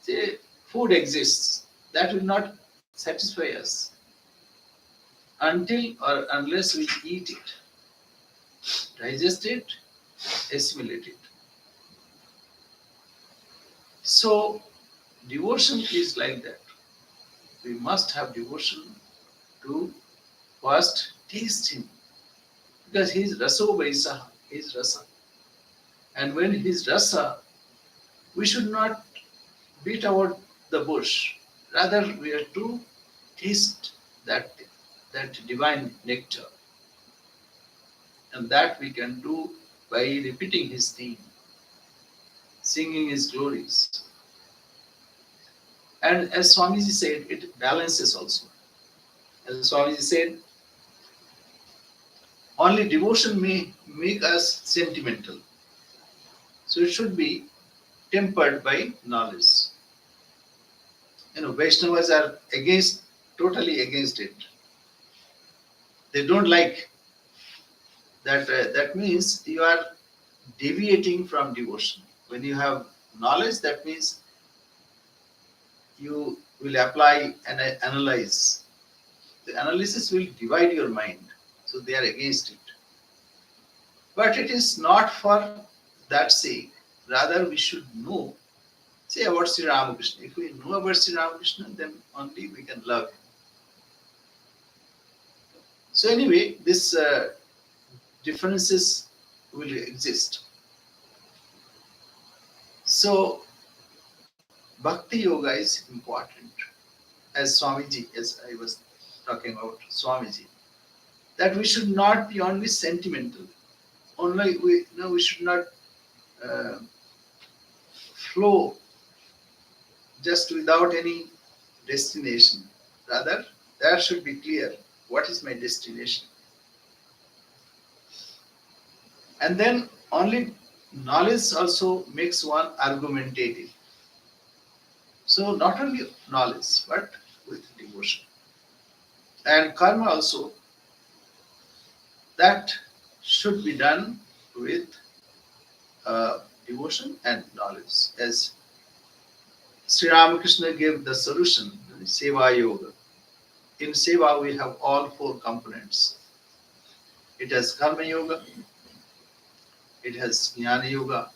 say food exists, that will not satisfy us. Until or unless we eat it, digest it, assimilate it. So devotion is like that. We must have devotion to first taste him. Because he is raso vaisaha, he is rasa. And when he is rasa, we should not beat about the bush. Rather, we are to taste that divine nectar. And that we can do by repeating his theme, singing his glories. And as Swamiji said, it balances also. As Swamiji said, only devotion may make us sentimental. So it should be tempered by knowledge. Vaishnavas are totally against it. They don't like that. That means you are deviating from devotion. When you have knowledge, that means you will apply and analyze. The analysis will divide your mind. So they are against it. But it is not for that sake. Rather, we should know, say about Sri Ramakrishna. If we know about Sri Ramakrishna, then only we can love him. So anyway, this differences will exist. So Bhakti Yoga is important. As Swamiji, as I was talking about Swamiji, that we should not be only sentimental. We should not flow just without any destination. Rather, there should be clear what is my destination. And then only knowledge also makes one argumentative. So not only knowledge, but with devotion. And karma also, that should be done with devotion and knowledge. As Sri Ramakrishna gave the solution, Seva Yoga. In Seva, we have all four components. It has Karma Yoga, it has Jnana Yoga,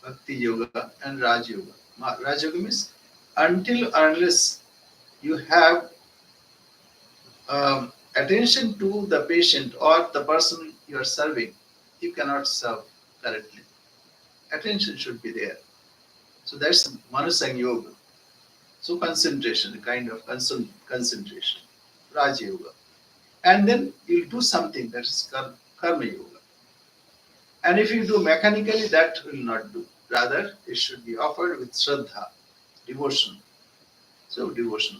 Bhakti Yoga, and Raj Yoga. Raj Yoga means until unless you have attention to the patient or the person you are serving, you cannot serve correctly. Attention should be there. So that's Manasang Yoga. So concentration, a kind of concentration, Raj Yoga. And then you'll do something, that is Karma Yoga. And if you do mechanically, that will not do. Rather, it should be offered with Shraddha, devotion. So devotion.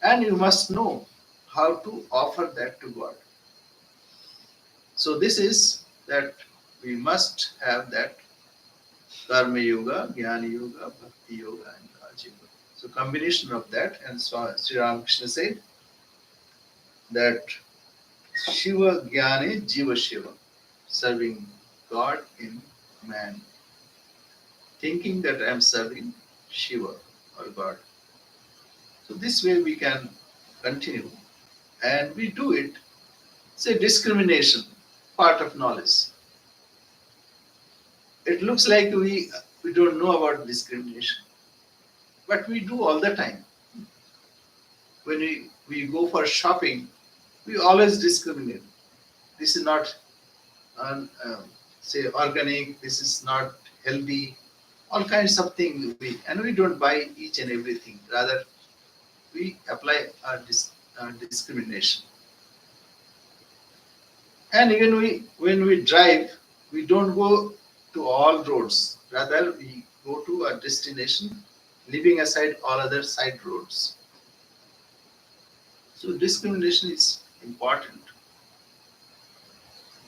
And you must know how to offer that to God. So this is that we must have that Karma Yoga, Jnana Yoga, Bhakti Yoga, and Raj Yoga. So combination of that, and so Sri Ramakrishna said that Shiva Jnane Jiva Shiva, serving God in man, thinking that I am serving Shiva or God. So this way we can continue, and we do it. Say discrimination, part of knowledge. It looks like we don't know about discrimination, but we do all the time. When we go for shopping, we always discriminate. This is not say organic, this is not healthy, all kinds of things and we don't buy each and everything. Rather, we apply our discrimination. And even when we drive, we don't go to all roads. Rather, we go to our destination, leaving aside all other side roads. So discrimination is important.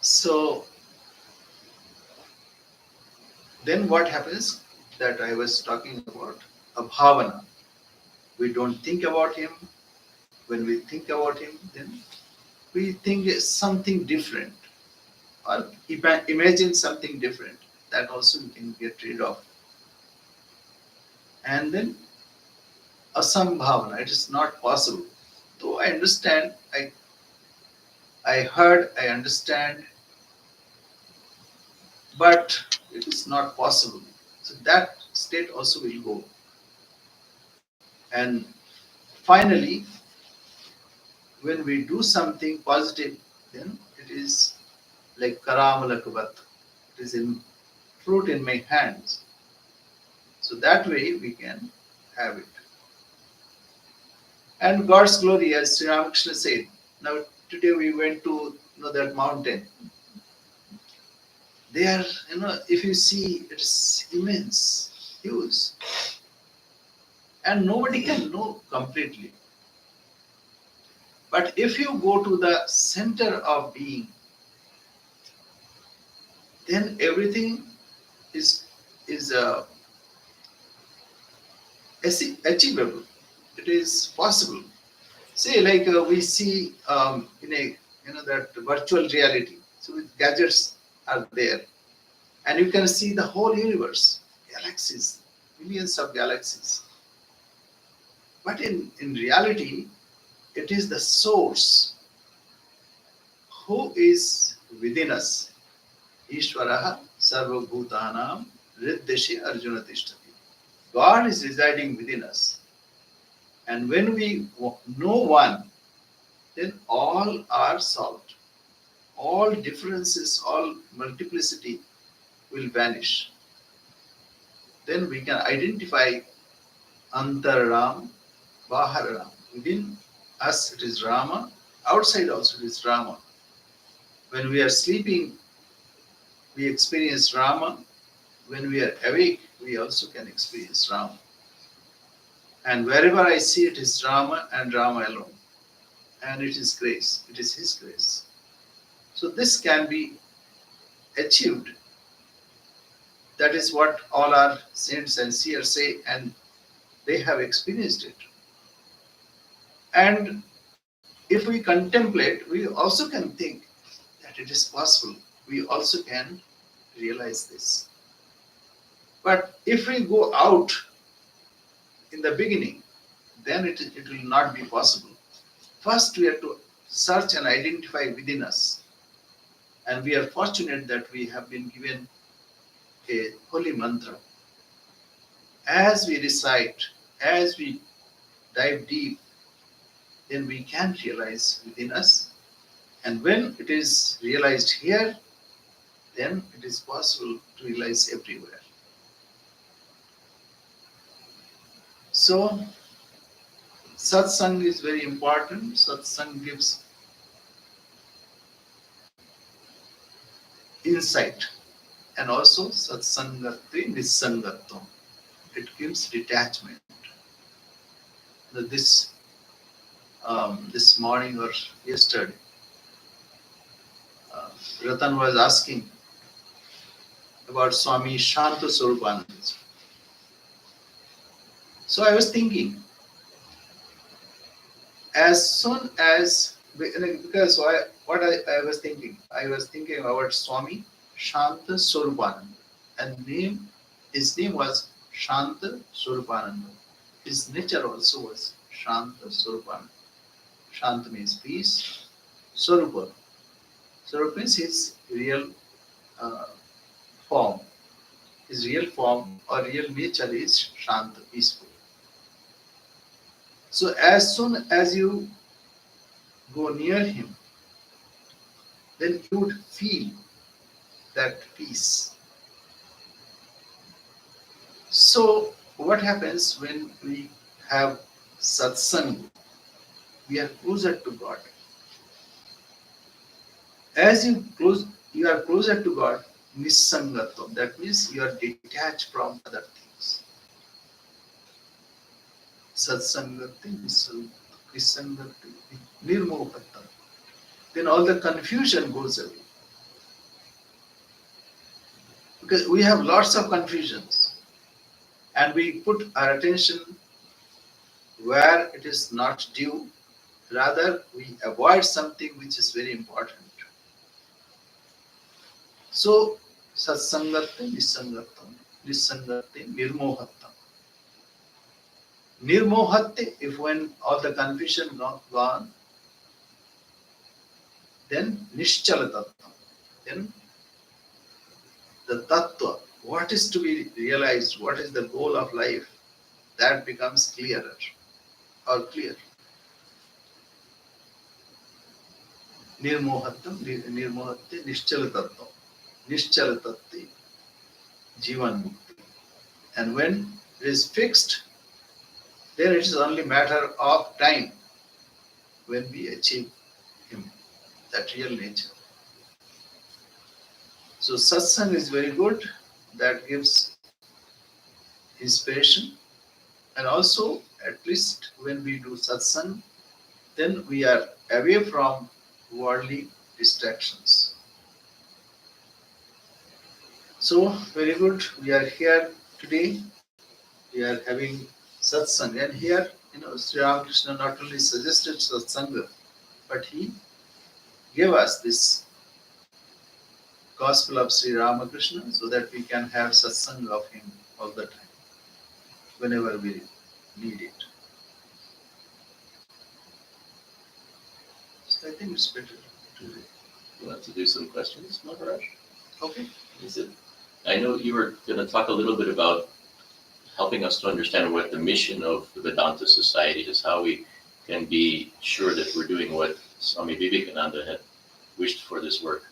So then what happens that I was talking about, a bhavana. We don't think about him. When we think about him, then we think something different or imagine something different. That also we can get rid of. And then asambhavana, it is not possible. Though I understand, I heard, I understand, but it is not possible. So that state also will go. And finally, when we do something positive, then it is like Karamalakavat. It is in fruit in my hands. So that way we can have it. And God's glory, as Sri Ramakrishna said. Now today we went to that mountain. There, if you see, it's immense, huge. And nobody can know completely. But if you go to the center of being, then everything is achievable. It is possible. Say, like we see in a that virtual reality. So with gadgets are there, and you can see the whole universe, galaxies, millions of galaxies. But in reality, it is the source who is within us. Ishvaraha sarva bhutanam riddeshe arjuna tishtati. God is residing within us. And when we know one, then all are solved. All differences, all multiplicity will vanish. Then we can identify Antaram, Baharam. Within us it is Rama, outside also it is Rama. When we are sleeping, we experience Rama. When we are awake, we also can experience Rama. And wherever I see it is Rama and Rama alone. And it is grace. It is His grace. So this can be achieved. That is what all our saints and seers say, and they have experienced it. And if we contemplate, we also can think that it is possible. We also can realize this. But if we go out in the beginning, then it will not be possible. First, we have to search and identify within us. And we are fortunate that we have been given a holy mantra. As we recite, as we dive deep, then we can realize within us. And when it is realized here, then it is possible to realize everywhere. So, satsang is very important. Satsang gives insight, and also satsangati nisangatam. It gives detachment. This morning or yesterday, Ratan was asking about Swami Shanta Swarupanandaji. So I was thinking, as soon as, because I was thinking about Swami Shanta Swarupananda, and his name was Shanta Swarupananda. His nature also was Shanta Swarupananda. Shanta means peace. Swarupa. Swarupa means his real form. His real form or real nature is Shanta, peaceful. So as soon as you go near him, then you would feel that peace. So what happens when we have satsang? We are closer to God. As you are closer to God, nisangatam. That means you are detached from other things. Satsangati, nisangati, nirmohatam. Then all the confusion goes away. Because we have lots of confusions, and we put our attention where it is not due. Rather, we avoid something which is very important. So, satsangati, nisangatam, nisangati, nirmohatam. Nirmohate, if when all the confusion gone, then nishchalatatam. Then the tattva, what is to be realized, what is the goal of life, that becomes clearer or clear. Nirmohatam, nirmohate, nishchalatatam. Nishchalatati, jivan mukti. And when it is fixed, then it is only matter of time when we achieve him, that real nature. So satsang is very good. That gives inspiration. And also, at least when we do satsang, then we are away from worldly distractions. So, very good. We are here today. We are having satsang. And here, Sri Ramakrishna not only suggested satsanga, but he gave us this gospel of Sri Ramakrishna so that we can have satsang of him all the time, whenever we need it. So I think it's better to do. You want to do some questions, Maharaj? Okay. Is it? I know you were going to talk a little bit about helping us to understand what the mission of the Vedanta Society is, how we can be sure that we're doing what Swami Vivekananda had wished for this work.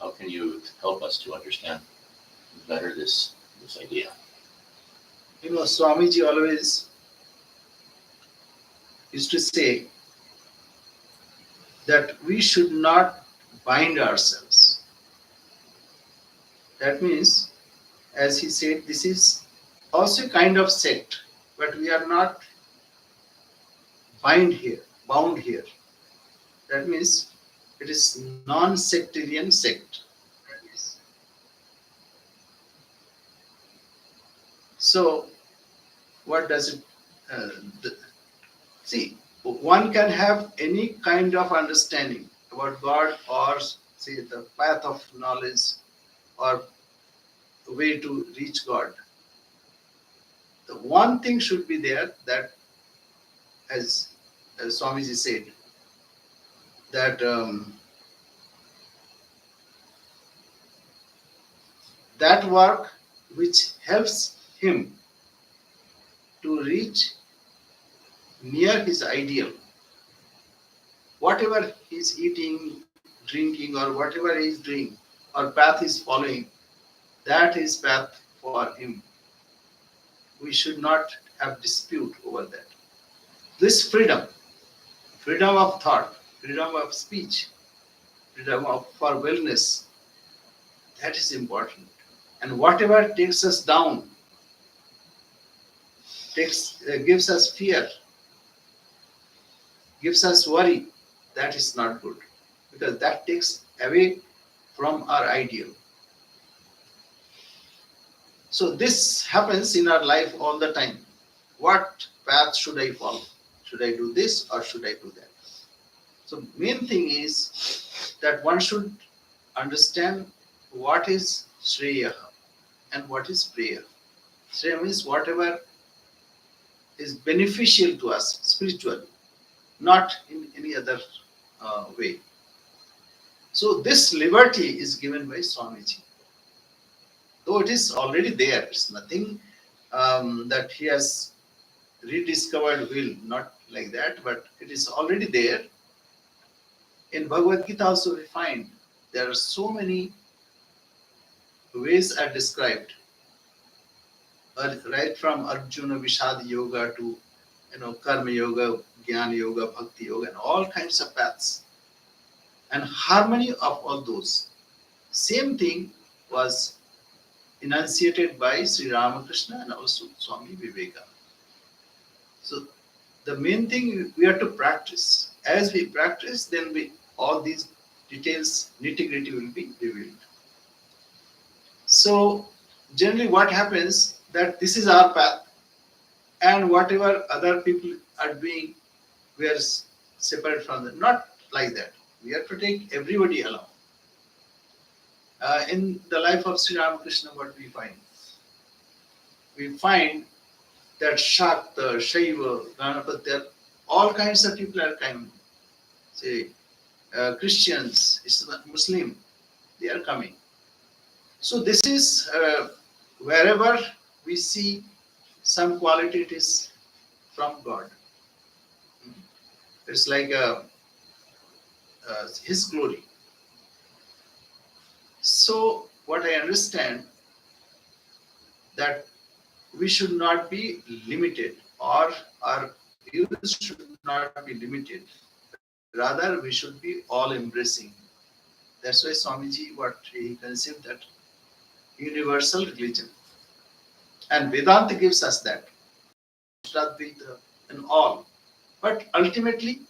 How can you help us to understand better this idea? Swamiji always used to say that we should not bind ourselves. That means, as he said, this is also a kind of sect, but we are not bound here. That means it is non-sectarian sect. So, what does it see? One can have any kind of understanding about God, or say the path of knowledge, or the way to reach God. The one thing should be there, that as Swamiji said, that that work which helps him to reach near his ideal. Whatever he's eating, drinking, or whatever he's doing, or path he's following, that is path for him. We should not have dispute over that. This freedom, freedom of thought, freedom of speech, freedom for wellness, that is important. And whatever takes us down, gives us fear, gives us worry, that is not good, because that takes away from our ideal. So this happens in our life all the time. What path should I follow? Should I do this or should I do that? So main thing is that one should understand what is Shreya and what is Preya. Shreya means whatever is beneficial to us spiritually, not in any other way. So this liberty is given by Swamiji. Though it is already there, it's nothing that he has rediscovered will, not like that, but it is already there. In Bhagavad Gita also we find there are so many ways are described, right from Arjuna Vishad Yoga to Karma Yoga, Jnana Yoga, Bhakti Yoga, and all kinds of paths. And harmony of all those. Same thing was enunciated by Sri Ramakrishna and also Swami Vivekananda. So the main thing we have to practice. As we practice, then all these details, nitty-gritty will be revealed. So generally what happens that this is our path, and whatever other people are doing, we are separate from them. Not like that. We have to take everybody along. In the life of Sri Ramakrishna, what we find? We find that Shakta, Shaiva, Ganapatya, all kinds of people are coming. Say, Christians, Islam, Muslim, they are coming. So this is wherever we see some quality, it is from God. It's like His glory. So what I understand, that we should not be limited, or our views should not be limited. Rather, we should be all embracing. That's why Swamiji, what he conceived that universal religion. And Vedanta gives us that. Advaita and all. But ultimately,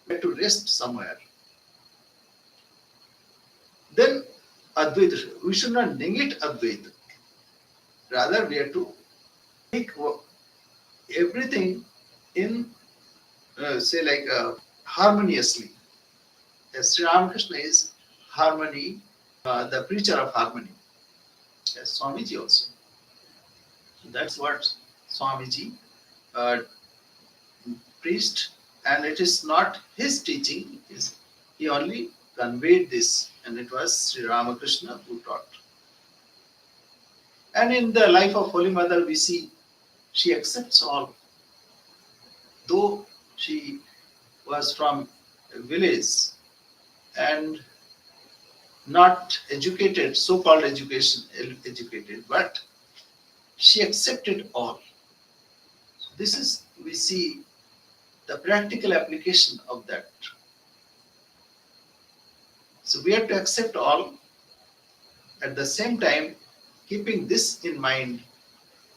we have to rest somewhere. Then Advaita, we should not negate Advaita. Rather, we have to take everything in, harmoniously. As Sri Ramakrishna is harmony, the preacher of harmony. As Swamiji also. That's what Swamiji preached, and it is not his teaching. He only conveyed this, and it was Sri Ramakrishna who taught. And in the life of Holy Mother, we see she accepts all. Though she was from a village and not educated, so-called educated, but she accepted all. This is, we see the practical application of that. So we have to accept all, at the same time keeping this in mind,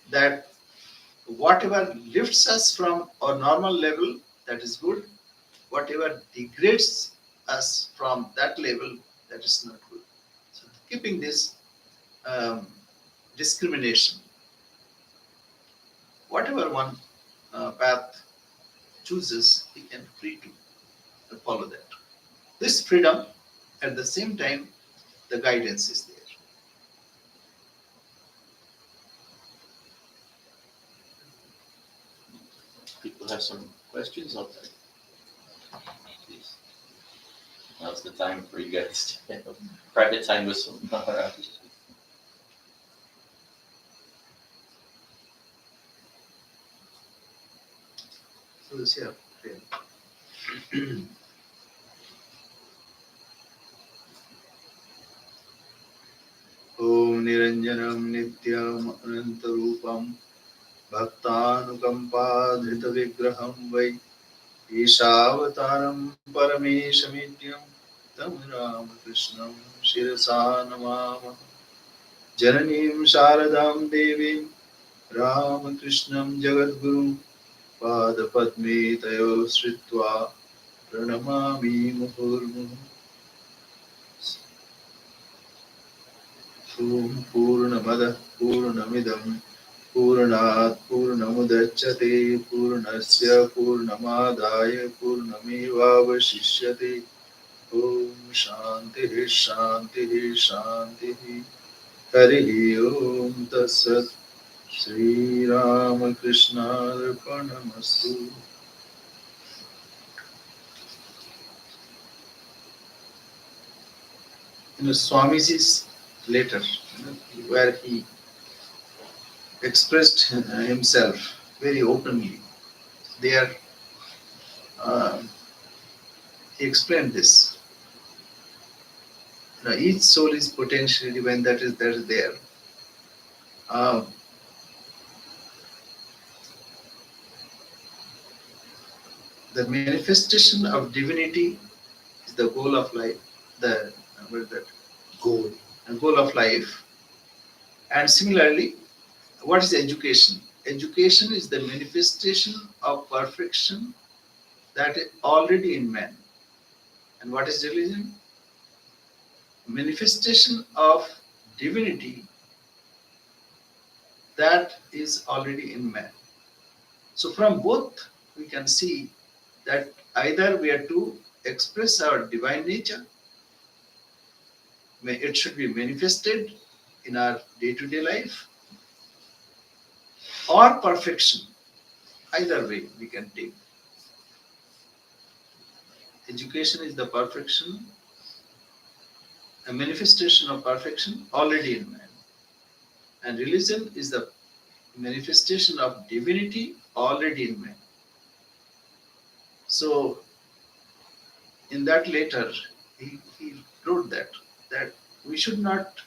that whatever lifts us from our normal level, that is good. Whatever degrades us from that level, that is not good. So keeping this discrimination, whatever one path chooses, he can free to follow that. This freedom, at the same time, the guidance is there. People have some questions out there. Please. Now's the time for you guys to have private time with some. Who's here? Om Niranjanam Nityam Anantarupam Bhaktanukampa Vigraham Vai Ishavatanam Parameshamityam Tam Ramakrishnam Shirasa Namama Jananim Sharadam Devim Ramakrishnam Jagadguru Padapadme Tayo Sritva Pranamami Muhurmuhu Om Purnamada Purnamidam Purnat Purnamudachyate Purnasya Purnamadaya Purnamevavashishyate Om Shanti Shanti Shanti Hari Om Tatsat Sri Ramakrishna Arpanamastu. Swamiji's letter, where he expressed himself very openly. There, he explained this. Each soul is potentially when that is there. The manifestation of divinity is the goal of life. The what is that? Goal. The goal of life. And similarly, what is education? Education is the manifestation of perfection that is already in man. And what is religion? Manifestation of divinity that is already in man. So from both we can see that either we are to express our divine nature, it should be manifested in our day-to-day life, or perfection. Either way we can take. Education is the perfection, a manifestation of perfection already in man. And religion is the manifestation of divinity already in man. So in that letter, he wrote that we should not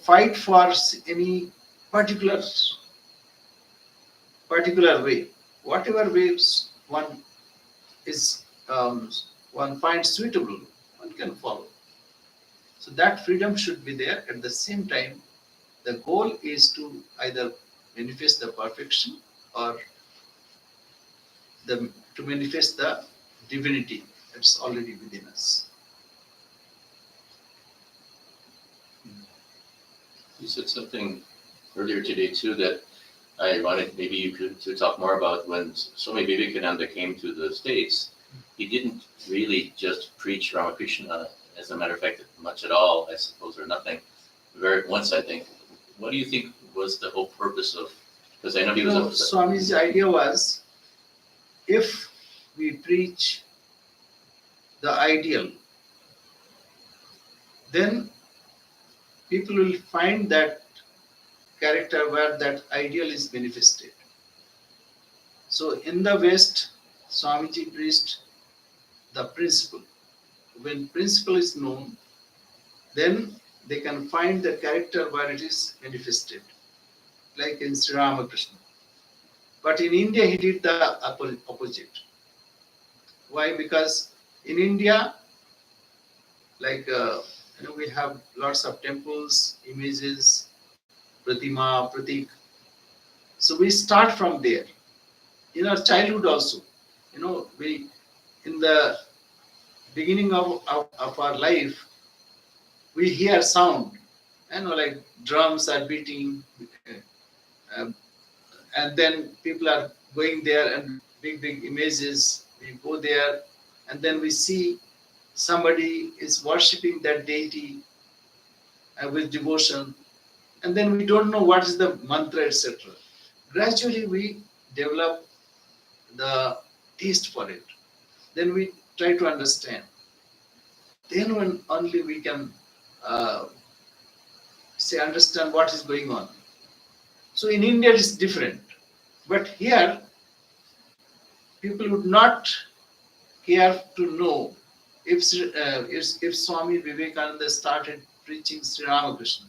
fight for any particular way. Whatever ways one is one finds suitable, one can follow. So that freedom should be there. At the same time, the goal is to either manifest the perfection or to manifest the divinity that's already within us. You said something earlier today too that I wanted maybe you could to talk more about. When Swami Vivekananda came to the States, he didn't really just preach Ramakrishna, as a matter of fact, much at all, I suppose, or nothing. Very once, I think. What do you think was the whole purpose of? Because I know he was. Swami's idea was, if we preach the ideal, then people will find that character where that ideal is manifested. So in the West, Swamiji preached the principle. When principle is known, then they can find the character where it is manifested, like in Sri Ramakrishna. But in India, he did the opposite. Why? Because in India, like we have lots of temples, images, pratima, pratik. So we start from there. In our childhood also, we in the beginning of our life, we hear sound, like drums are beating, um, and then people are going there and big images. We go there, and then we see somebody is worshipping that deity with devotion, and then we don't know what is the mantra, etc. Gradually, we develop the taste for it. Then we try to understand. Then when only we can understand what is going on. So in India it is different. But here, people would not care to know if Swami Vivekananda started preaching Sri Ramakrishna.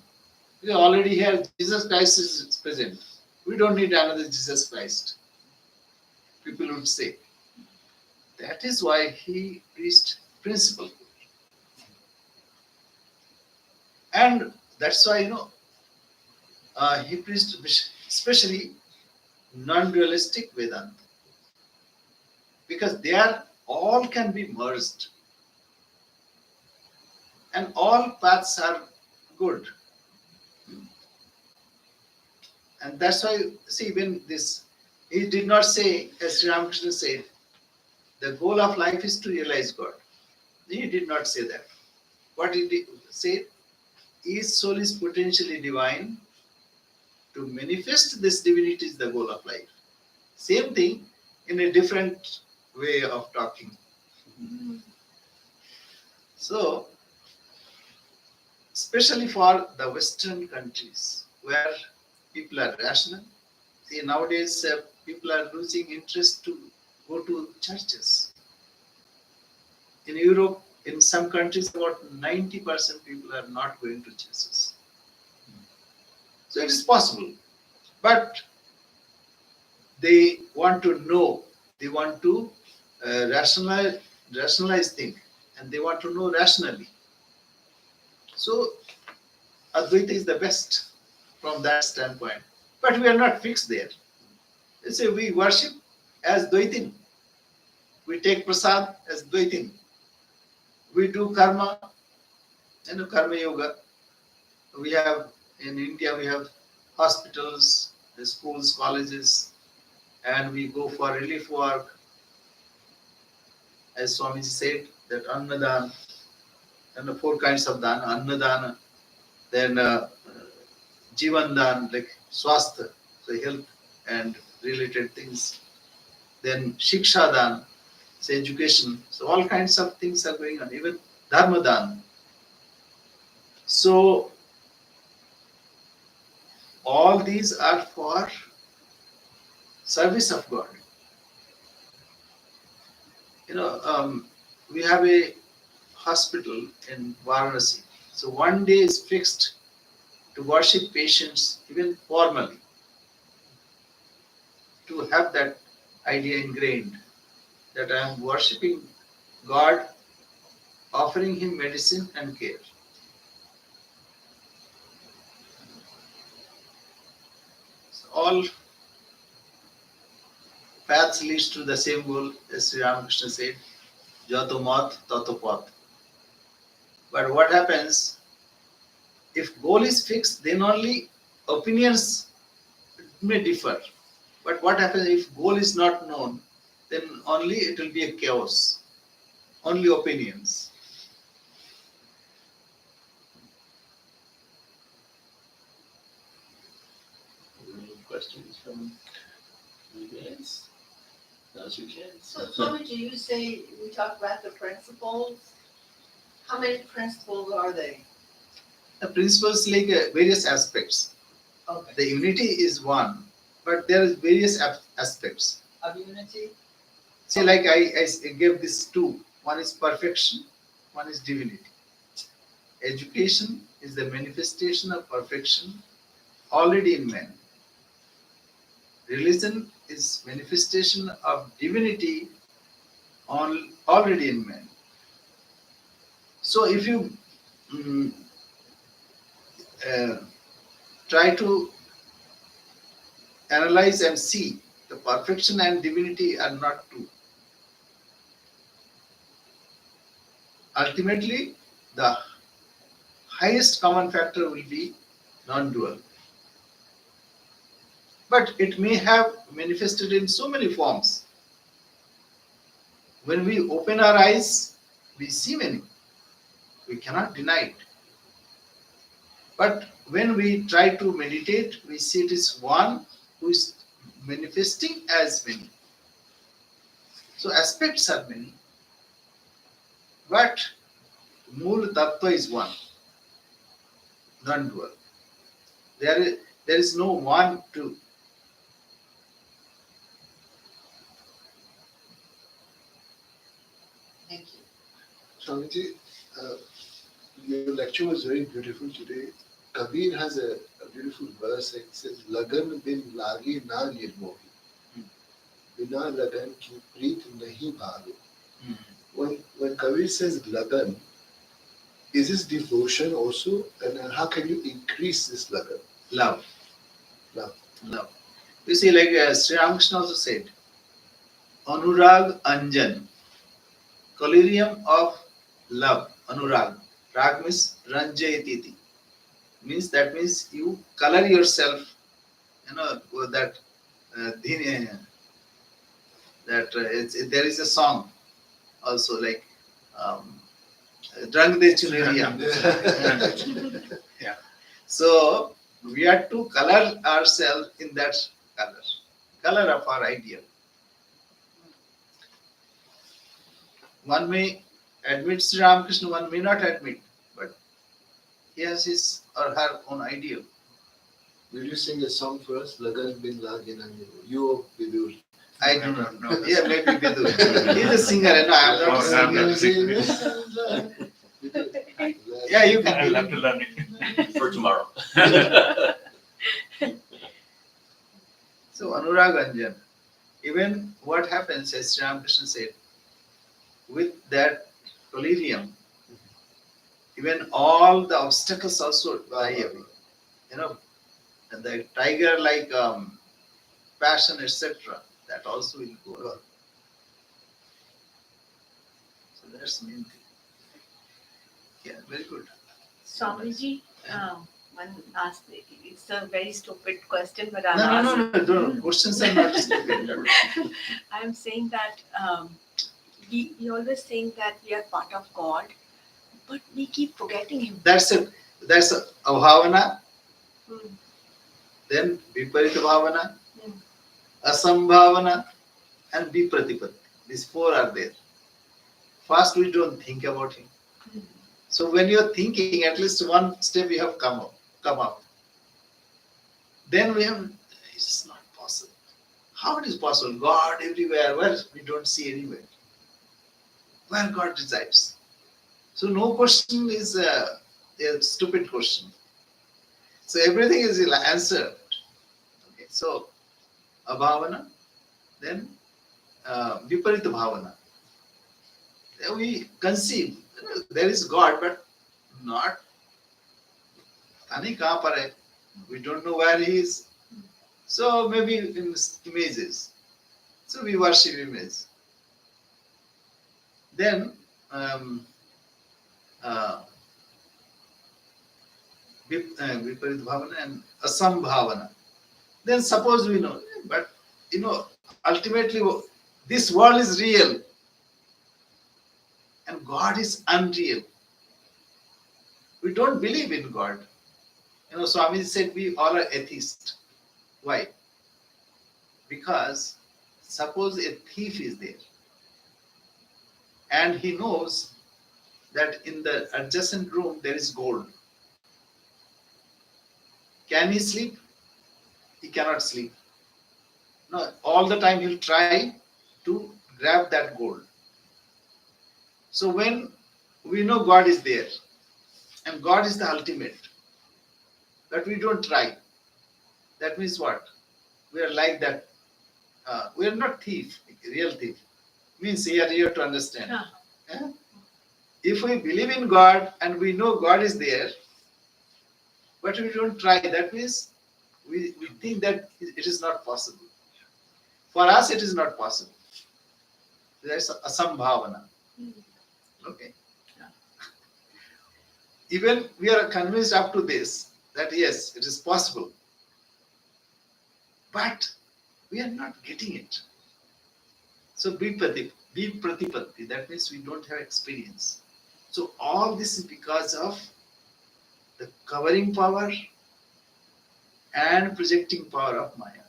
Because already here Jesus Christ is present. We don't need another Jesus Christ. People would say. That is why he preached principle. And that's why, he preached especially non-dualistic Vedanta. Because they are all can be merged. And all paths are good. And that's why, see, when this, he did not say, as Sri Ramakrishna said, the goal of life is to realize God. He did not say that. What he did say, each soul is potentially divine. To manifest this divinity is the goal of life. Same thing in a different way of talking. So, especially for the Western countries where people are rational. See, nowadays people are losing interest to go to churches. In Europe, in some countries, about 90% people are not going to churches. So it is possible. But they want to know, they want to rationalize things, and they want to know rationally. So Advaita is the best from that standpoint. But we are not fixed there. They say we worship as Dvaitin. We take prasad as Dvaitin. We do karma, karma yoga. We have, in India, we have hospitals, schools, colleges, and we go for relief work. As Swamiji said, that Annadana, and the 4 kinds of dana, Annadana, then Jivandan, like Swastha, so health and related things. Then Shiksha Dan, so education. So all kinds of things are going on, even Dharma Dan. So all these are for service of God. We have a hospital in Varanasi. So one day is fixed to worship patients, even formally, to have that idea ingrained that I am worshipping God, offering Him medicine and care. So all paths leads to the same goal, as Sri Ramakrishna said, Jato mat, tato pat. But what happens, if goal is fixed, then only opinions may differ. But what happens if goal is not known, then only it will be a chaos. Only opinions. Any questions from you guys? Now's your chance. So, Swamiji, you say we talk about the principles. How many principles are they? The principles like various aspects. Okay. The unity is one, but there is various aspects. Of unity? See, like I gave this 2. One is perfection, one is divinity. Education is the manifestation of perfection already in man. Religion is manifestation of divinity already in man. So if you try to analyze and see, the perfection and divinity are not two. Ultimately, the highest common factor will be non-dual. But it may have manifested in so many forms. When we open our eyes, we see many. We cannot deny it. But when we try to meditate, we see it is one who is manifesting as many. So aspects are many. But Mool Tattva is one, non-dual. There There is no one, two. Thank you. Swamiji, your lecture was very beautiful today. Kabir has a beautiful verse. It says, "Lagan bin lagi na nirmohi, bina lagan ki preet nahi bhage." When Kabir says lagan, is this devotion also? And how can you increase this lagan? Love. Love. Love. You see, like Sri Ramakrishna also said, Anurag Anjan, collyrium of love, Anurag. Rag means Ranjayatiti. That means you color yourself, with that, there is a song also like, Drang de Chuneria. Yeah. So we have to color ourselves in that color of our ideal. One may admit Sri Ramakrishna, one may not admit, but he has his or her own ideal. Will you sing a song for us? Lagan bin lagi na nirmohi. You or Vidur? I do not know. Yeah, maybe Vidu. He's a singer, and I am not a singer. Yeah, you can. I'll have to learn it. For tomorrow. So Anurag Anjan, even what happens, as Sri Ramakrishna said, with that collyrium, even all the obstacles also die away. And the tiger like passion, etc., that also will go away. So that's the main thing. Yeah, very good. Swamiji, one last, it's a very stupid question, but I'll No, ask. no. Questions are not stupid. I'm saying that we always think that we are part of God, but we keep forgetting Him. That's a bhavana, Hmm. then viparita bhavana, Hmm. asambhavana, and vipratipatti. These four are there. First, we don't think about Him. Hmm. So when you're thinking, at least one step you have come up. Then we have, it's not possible. How it is possible? God everywhere, where we don't see anywhere. Where God resides. So no question is a stupid question. So everything is answered. Okay, so abhavana, then viparita bhavana. Then we conceive there is God, but not. We don't know where He is. So maybe in images. So we worship images. Then viparita bhavana and asambhavana. Then suppose we know, but ultimately this world is real and God is unreal. We don't believe in God. Swami said we all are atheists. Why? Because suppose a thief is there and he knows that in the adjacent room there is gold. Can he sleep? He cannot sleep. No, all the time he'll try to grab that gold. So when we know God is there and God is the ultimate, but we don't try, that means what? We are like that. We are not thief, real thief. Means here to understand. Huh. Yeah? If we believe in God and we know God is there, but we don't try, that means we think that it is not possible. For us, it is not possible. There's asambhavana. Okay. Yeah. Even we are convinced up to this that yes, it is possible. But we are not getting it. So vipratipatti, that means we don't have experience. So all this is because of the covering power and projecting power of Maya.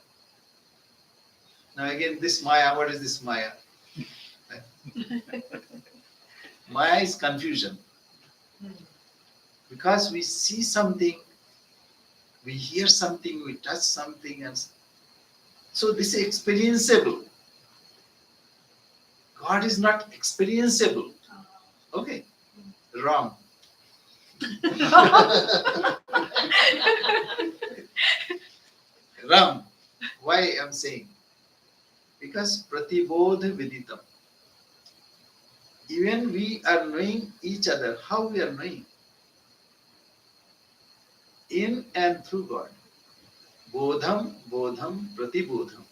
Now again, this Maya, what is this Maya? Maya is confusion. Because we see something We hear something, we touch something, and so this is experienceable. God is not experienceable. Okay, wrong. Wrong. Why I'm saying? Because pratibodha viditam. Even we are knowing each other. How we are knowing? In and through God. Bodham, bodham, pratibodham.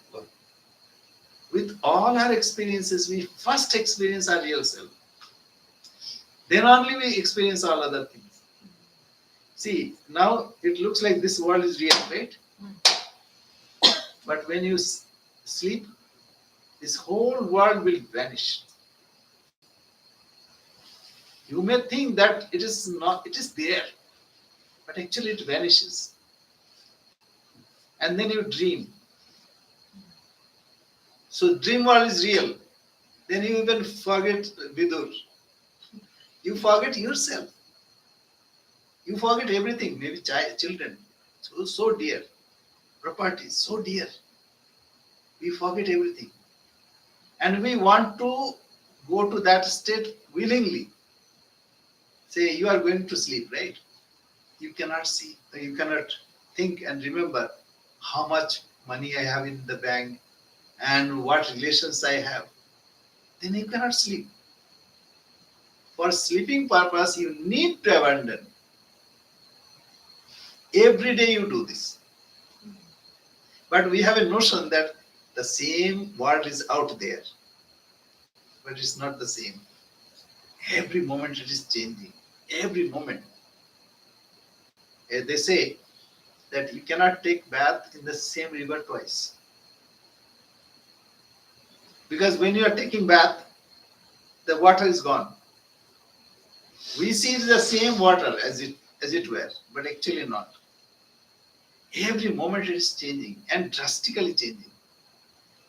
With all our experiences, we first experience our real self. Then only we experience all other things. See, now it looks like this world is real, right? But when you sleep, this whole world will vanish. You may think that it is not, it is there, but actually it vanishes. And then you dream. So dream world is real. Then you even forget Vidur. You forget yourself. You forget everything, maybe children. So dear. Property, so dear. We forget everything. And we want to go to that state willingly. Say you are going to sleep, right? You cannot see, you cannot think and remember how much money I have in the bank and what relations I have. Then you cannot sleep. For sleeping purpose, you need to abandon. Every day you do this. But we have a notion that the same world is out there. But it's not the same. Every moment it is changing. Every moment. They say that you cannot take bath in the same river twice. Because when you are taking bath, the water is gone. We see the same water as it were, but actually not. Every moment it is changing and drastically changing.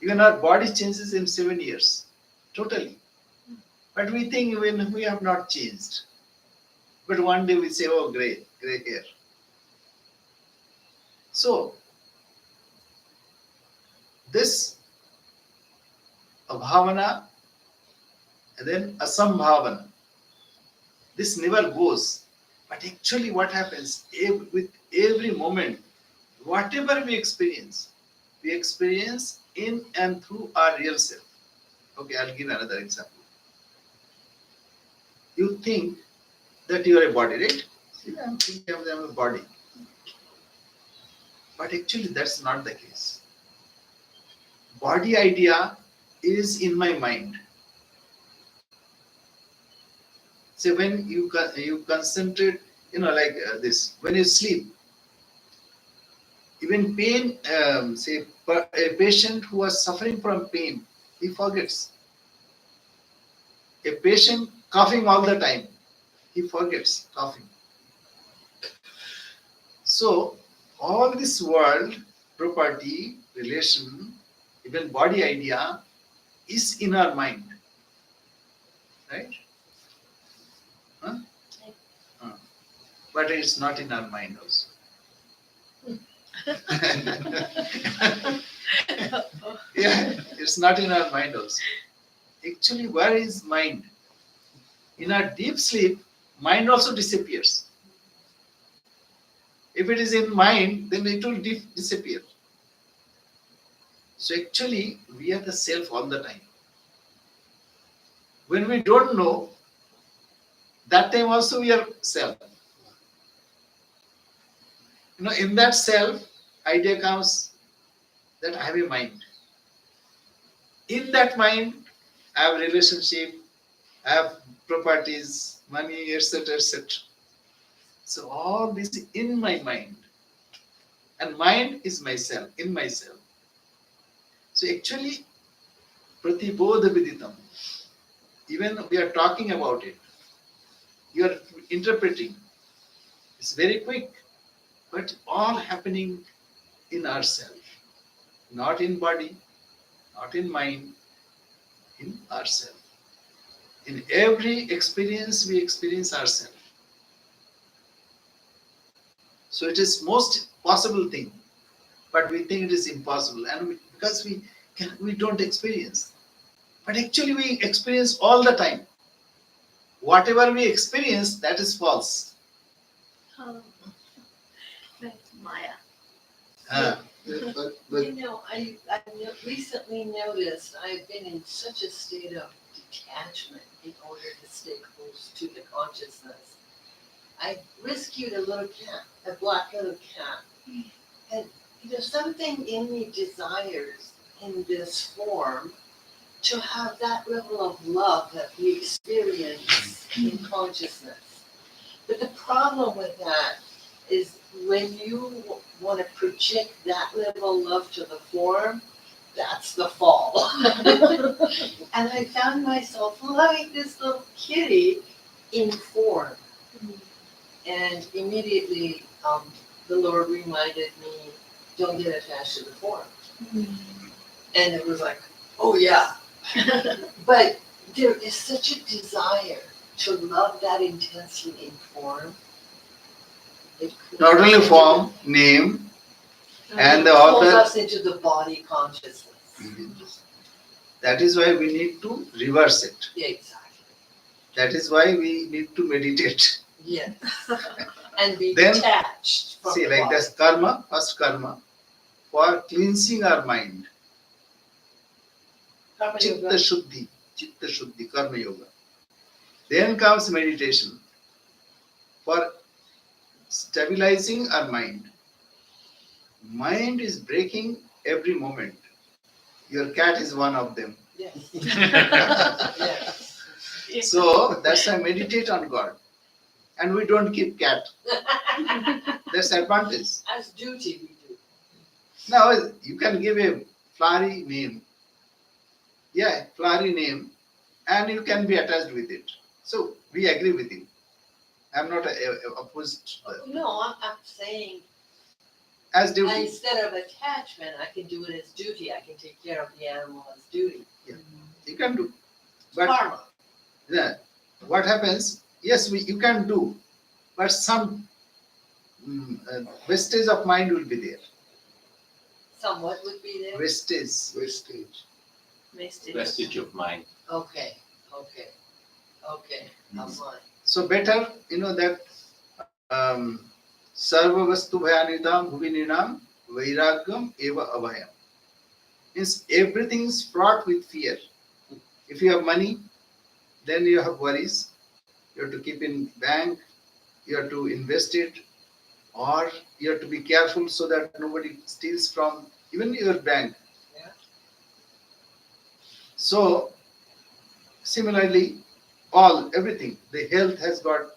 Even our body changes in 7 years, totally. But we think when we have not changed. But one day we say, oh, gray hair. So, this abhavana and then asambhavana, this never goes. But actually what happens with every moment, whatever we experience in and through our real self. Okay, I'll give another example. You think that you are a body, right? See, I'm thinking of them a body. But actually that's not the case. Body idea is in my mind. So when you concentrate, like this, when you sleep, even pain, say a patient who was suffering from pain, he forgets. A patient coughing all the time, he forgets coughing. So all this world, property, relation, even body idea is in our mind. Right? Huh? But it's not in our mind also. Yeah, it's not in our mind also. Actually, where is mind? In our deep sleep, mind also disappears. If it is in mind, then it will disappear. So actually, we are the self all the time. When we don't know, that time also we are self. In that self, idea comes that I have a mind. In that mind, I have relationship, I have properties, money, etc., etc. So all this is in my mind. And mind is myself, in myself. So actually, pratibodha viditam, even we are talking about it, you are interpreting. It's very quick, but all happening in ourself, not in body, not in mind, in ourself. In every experience, we experience ourselves. So it is most possible thing, but we think it is impossible, and because we don't experience. But actually we experience all the time. Whatever we experience, that is false. Oh, that's Maya. Ah, But I recently noticed I've been in such a state of detachment in order to stay close to the consciousness. I rescued a little cat, a black little cat, and something in me desires in this form to have that level of love that we experience in consciousness. But the problem with that is when you want to project that level of love to the form, that's the fall. And I found myself loving this little kitty in form. And immediately the Lord reminded me, don't get attached to the form. And it was like, oh yeah. But there is such a desire to love that intensely in form. not only form, name, and the it pulls author. us into the body consciousness. That is why we need to reverse it. Yeah, exactly. That is why we need to meditate. Yes. And be Then, detached from See, the like body. this karma, first karma, for cleansing our mind. Karma Chitta yoga. Shuddhi, Karma Yoga. Then comes meditation for stabilizing our mind. Mind is breaking every moment. Your cat is one of them. Yes. Yes. So that's why meditate on God. And we don't keep cat. That's advantage. As duty we do. Now you can give a flowery name. Yeah, flowery name, and you can be attached with it. So we agree with him. I'm not opposed to that. No, I'm saying As duty. instead of attachment, I can do it as duty. I can take care of the animal as duty. You can do. But Karma. yeah, what happens? Yes, you can do, but some wastage of mind will be there. Somewhat would be there. Wastage. Vestige of mind. Okay. I'm fine. So better, that sarva vastu bhayanidam bhuvininam vairagyam eva abhayam. Means everything is fraught with fear. If you have money, then you have worries. You have to keep in bank. You have to invest it, or you have to be careful so that nobody steals from even your bank. Yeah. So similarly, everything. The health has got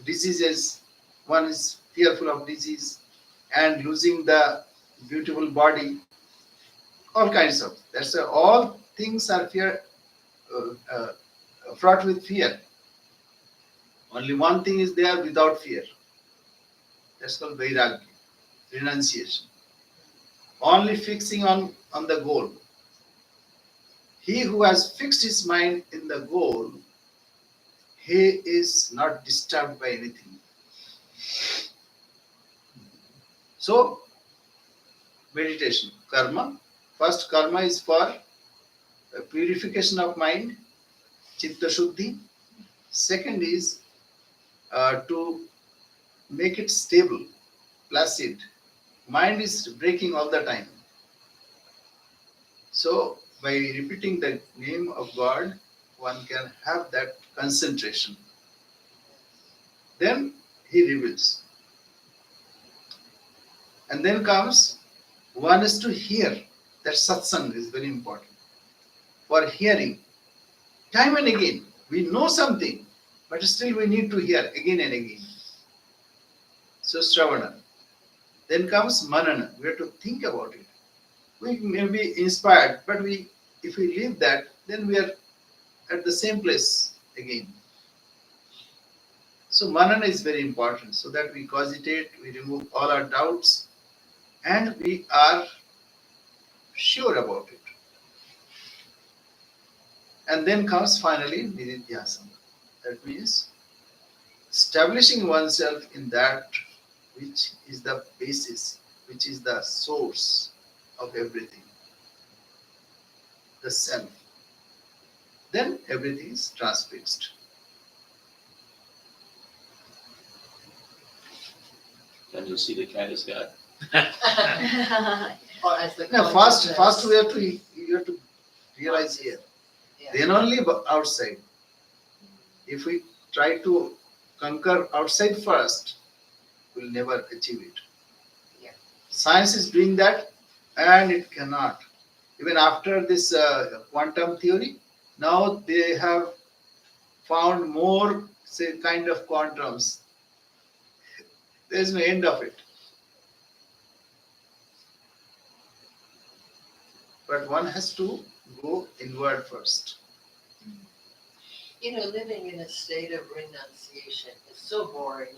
diseases. One is fearful of disease and losing the beautiful body. All kinds of. That's all things are fear, fraught with fear. Only one thing is there without fear. That's called vairagya, renunciation. Only fixing on the goal. He who has fixed his mind in the goal, he is not disturbed by anything. So, meditation, karma. First, karma is for purification of mind, chitta shuddhi. Second is to make it stable, placid. Mind is breaking all the time. So, by repeating the name of God, one can have that concentration. Then he reveals. And then comes, one is to hear. That satsang is very important. For hearing, time and again, we know something, but still we need to hear again and again. So Shravana. Then comes manana. We have to think about it. We may be inspired, but if we leave that, then we are at the same place again. So manana is very important, so that we cogitate, we remove all our doubts, and we are sure about it. And then comes finally nididhyasana. That means establishing oneself in that which is the basis, which is the source of everything, the self, then everything is transfixed. Then you'll see the cat is God. Or as the Now, first consciousness. you have to realize here. Yeah. Then only outside. If we try to conquer outside first, we'll never achieve it. Yeah. Science is doing that, and it cannot. Even after this quantum theory, now they have found more say kind of quantums. There is no end of it. But one has to go inward first. You know, living in a state of renunciation is so boring.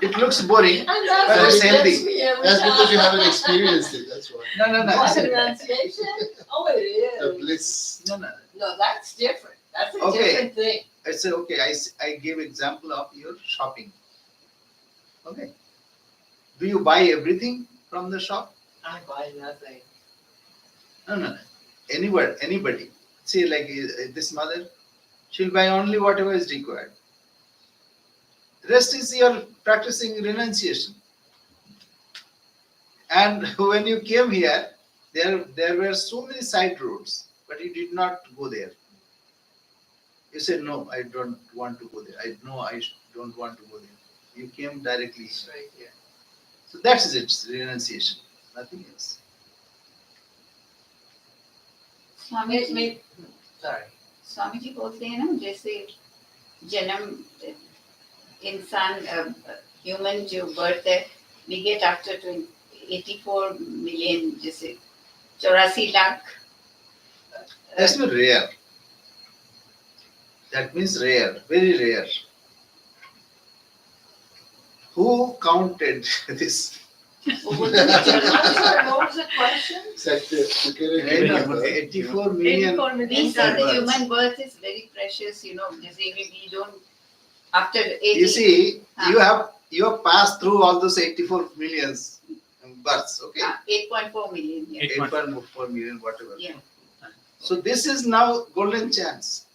It looks boring. And But that's it's what healthy. gets me every That's because you time. haven't experienced it. That's why. No. What, renunciation? Oh, it The is. bliss. No. No, that's different. That's a Okay. different thing. I say, okay, I give example of your shopping. Okay. Do you buy everything from the shop? I buy nothing. No. Anybody. See, like this mother, she'll buy only whatever is required. Rest is your practicing renunciation. And when you came here, there were so many side roads, but you did not go there. You said, no, I don't want to go there. I don't want to go there. You came directly. It's right here. So that is it, renunciation, nothing else. Swami It ji may, sorry. Swami ji बोलते हैं ना जैसे जन्म इंसान human जो birth है we get after 84 million जैसे 84 lakh That's not rare. That means rare, very rare. Who counted this? वो बोलते हैं I'm sorry, what was the question? It's like you get a You know, number. 84 million. 84 million births. the human birth is very precious, you know, जैसे we don't after 80 You see, you have passed through all those 84 millions births, okay? 8.4 million yeah. 8.4 million, whatever. Yeah. So this is now golden chance.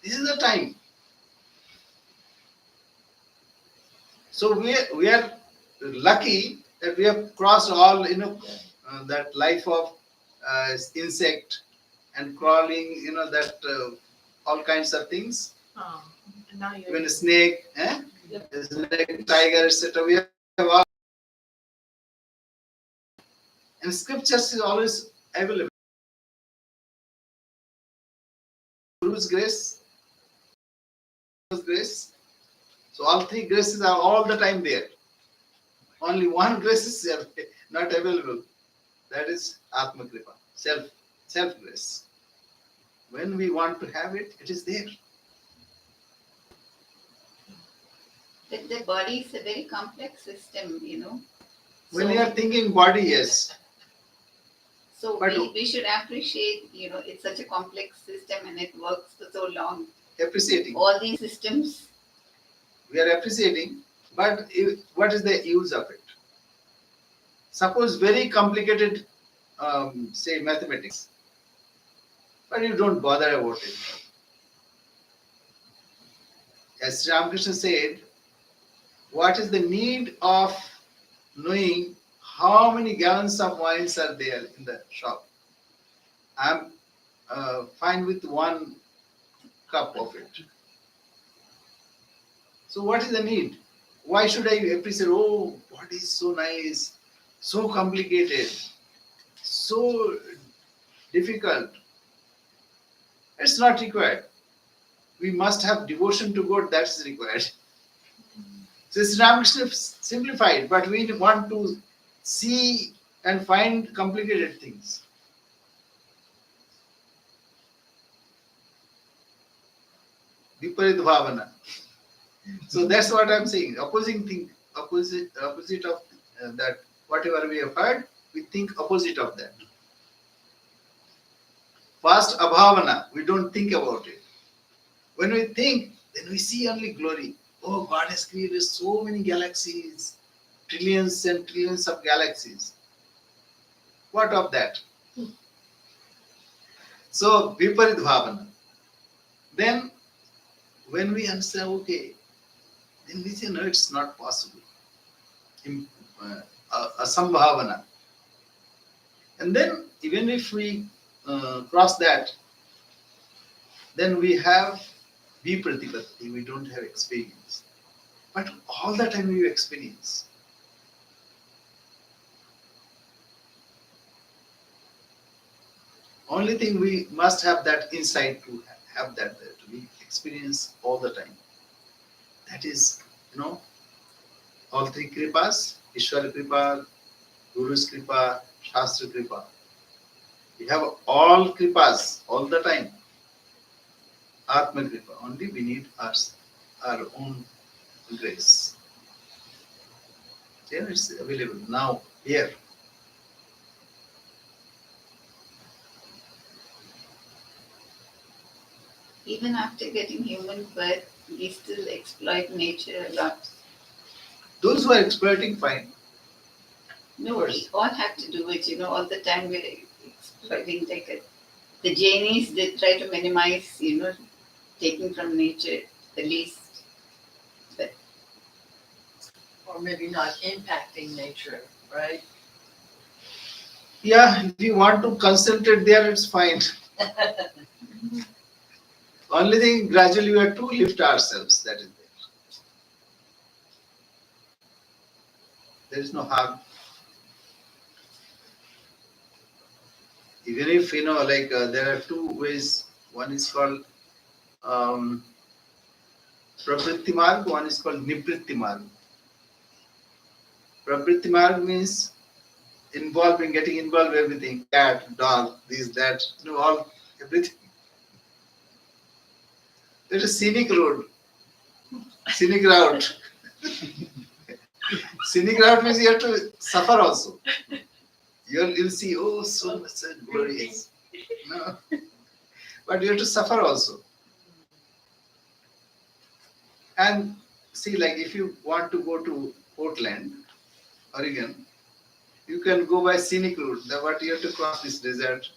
This is the time. So we are lucky that we have crossed all, that life of insect and crawling, that all kinds of things. Now you're Even a snake, snake, tiger, etc. We have all. And scriptures is always available. Guru's grace, grace. So all three graces are all the time there. Only one grace is not available. That is Atma Kripa, self grace. When we want to have it, it is there. the body is a very complex system, you know. When So- you are thinking body, yes. So But- we should appreciate, you know, it's such a complex system and it works for so long. Appreciating. All these systems, We are appreciating, but what is the use of it? Suppose very complicated, say mathematics, but you don't bother about it. As Sri Ramakrishna said, what is the need of knowing how many gallons of wines are there in the shop? I'm fine with 1 cup of it. So what is the need? Why should I appreciate, oh, body is so nice, so complicated, so difficult? It's not required. We must have devotion to God, that's required. So Sri Ramakrishna simplified, but we want to see and find complicated things. Viparit Bhavana. So that's what I'm saying. Opposite of that. Whatever we have heard, we think opposite of that. First, abhavana, we don't think about it. When we think, then we see only glory. Oh, God has created so many galaxies, trillions and trillions of galaxies. What of that? So, Viparit Bhavana. Then, when we understand, okay, then we say, no, it's not possible. Asambhavana. And then, even if we cross that, then we have Vipratipatti, we don't have experience. But all the time we experience. Only thing we must have that insight to have that to be experience all the time. That is, all three kripas, Ishwara kripa, Guru's kripa, Shastra kripa. We have all kripas all the time. Atma kripa. Only we need our own grace. Then it's available now, here. Even after getting human birth, we still exploit nature a lot. Those who are exploiting, fine. No, we all have to do it, all the time we're exploiting. The Jainis, they try to minimize, taking from nature the least. But Or maybe not impacting nature, right? Yeah, if you want to concentrate there, it's fine. Only thing, gradually we have to lift ourselves. That is there. There is no harm. Even if, there are two ways. One is called Pravritti Marg, one is called Nivritti Marg. Pravritti Marg means getting involved in everything. Cat, dog, this, that, everything. There's a scenic road. Scenic route. Scenic route means you have to suffer also. You'll see, oh, so much glorious. No. But you have to suffer also. And see, if you want to go to Portland, Oregon, you can go by scenic route. But you have to cross this desert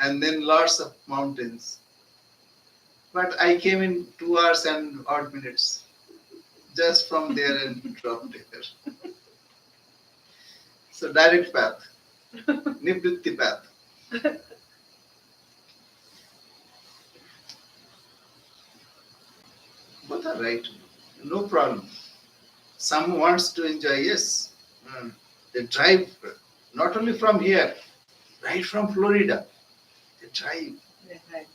and then lots of mountains. But I came in 2 hours and odd minutes, just from there and dropped there. So direct path, Nivritti path. Both are right, no problem. Some wants to enjoy, yes. They drive not only from here, right from Florida. They drive. Right.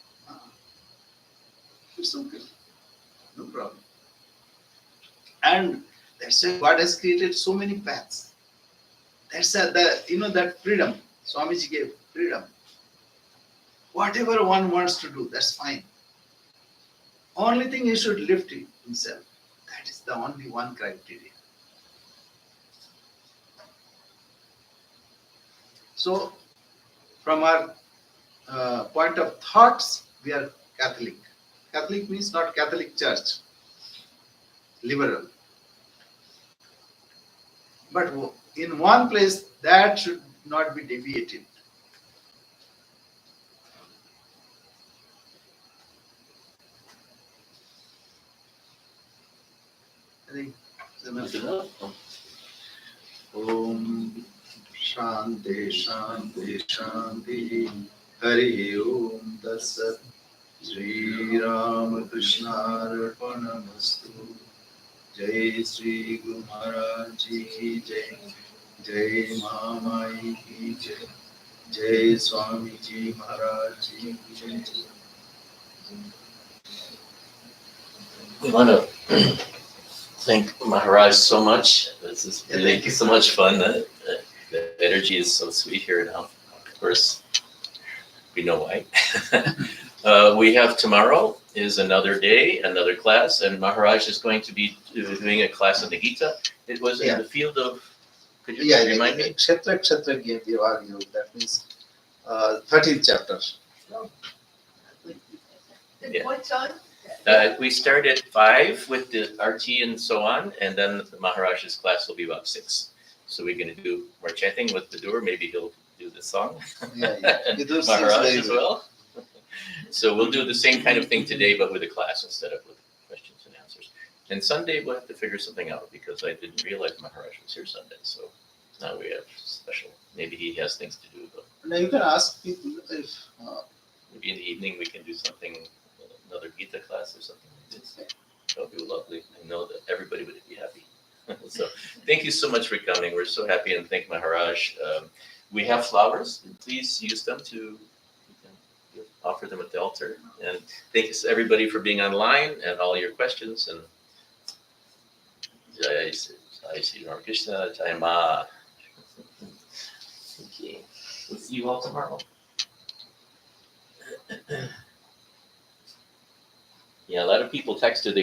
It's okay, no problem. And that's why God has created so many paths. That's that freedom. Swamiji gave freedom. Whatever one wants to do, that's fine. Only thing he should lift himself. That is the only one criteria. So, from our point of thoughts, we are Catholic. Catholic means not Catholic Church, liberal. But in one place, that should not be deviated. I think it's enough. Om Shanti Shanti Shanti Hari Om Tatsat Sri Ramakrishna Arpanamastu Jai Sri Guru Maharaj Ji Jai Jai Mahamai Ki Jai Jai Swamiji Maharaj Ji Jai. We want to thank Maharaj so much. This is really so much fun. The energy is so sweet here now. Of course, we know why. We have tomorrow is another day, another class, and Maharaj is going to be doing a class on the Gita. It was in the field of, could you remind me? Kshetra Yoga, that means 13th chapter. What time? We start at 5 with the RT and so on, and then the Maharaj's class will be about 6. So we're going to do more chanting with the doer. Maybe he'll do the song. Yeah. And Vidur sings Maharaj very as well. well. So we'll do the same kind of thing today, but with a class instead of with questions and answers. And Sunday we'll have to figure something out because I didn't realize Maharaj was here Sunday. So now we have special. Maybe he has things to do, but Now you can ask people if maybe in the evening we can do something, another Gita class or something like this. That would be lovely. I know that everybody would be happy. So thank you so much for coming. We're so happy and thank Maharaj. We have flowers. Please use them to offer them at the altar. And thanks everybody for being online and all your questions. And Jai Sri Ram Krishna, Jai Ma. Okay, we'll see you all tomorrow. Yeah, a lot of people texted.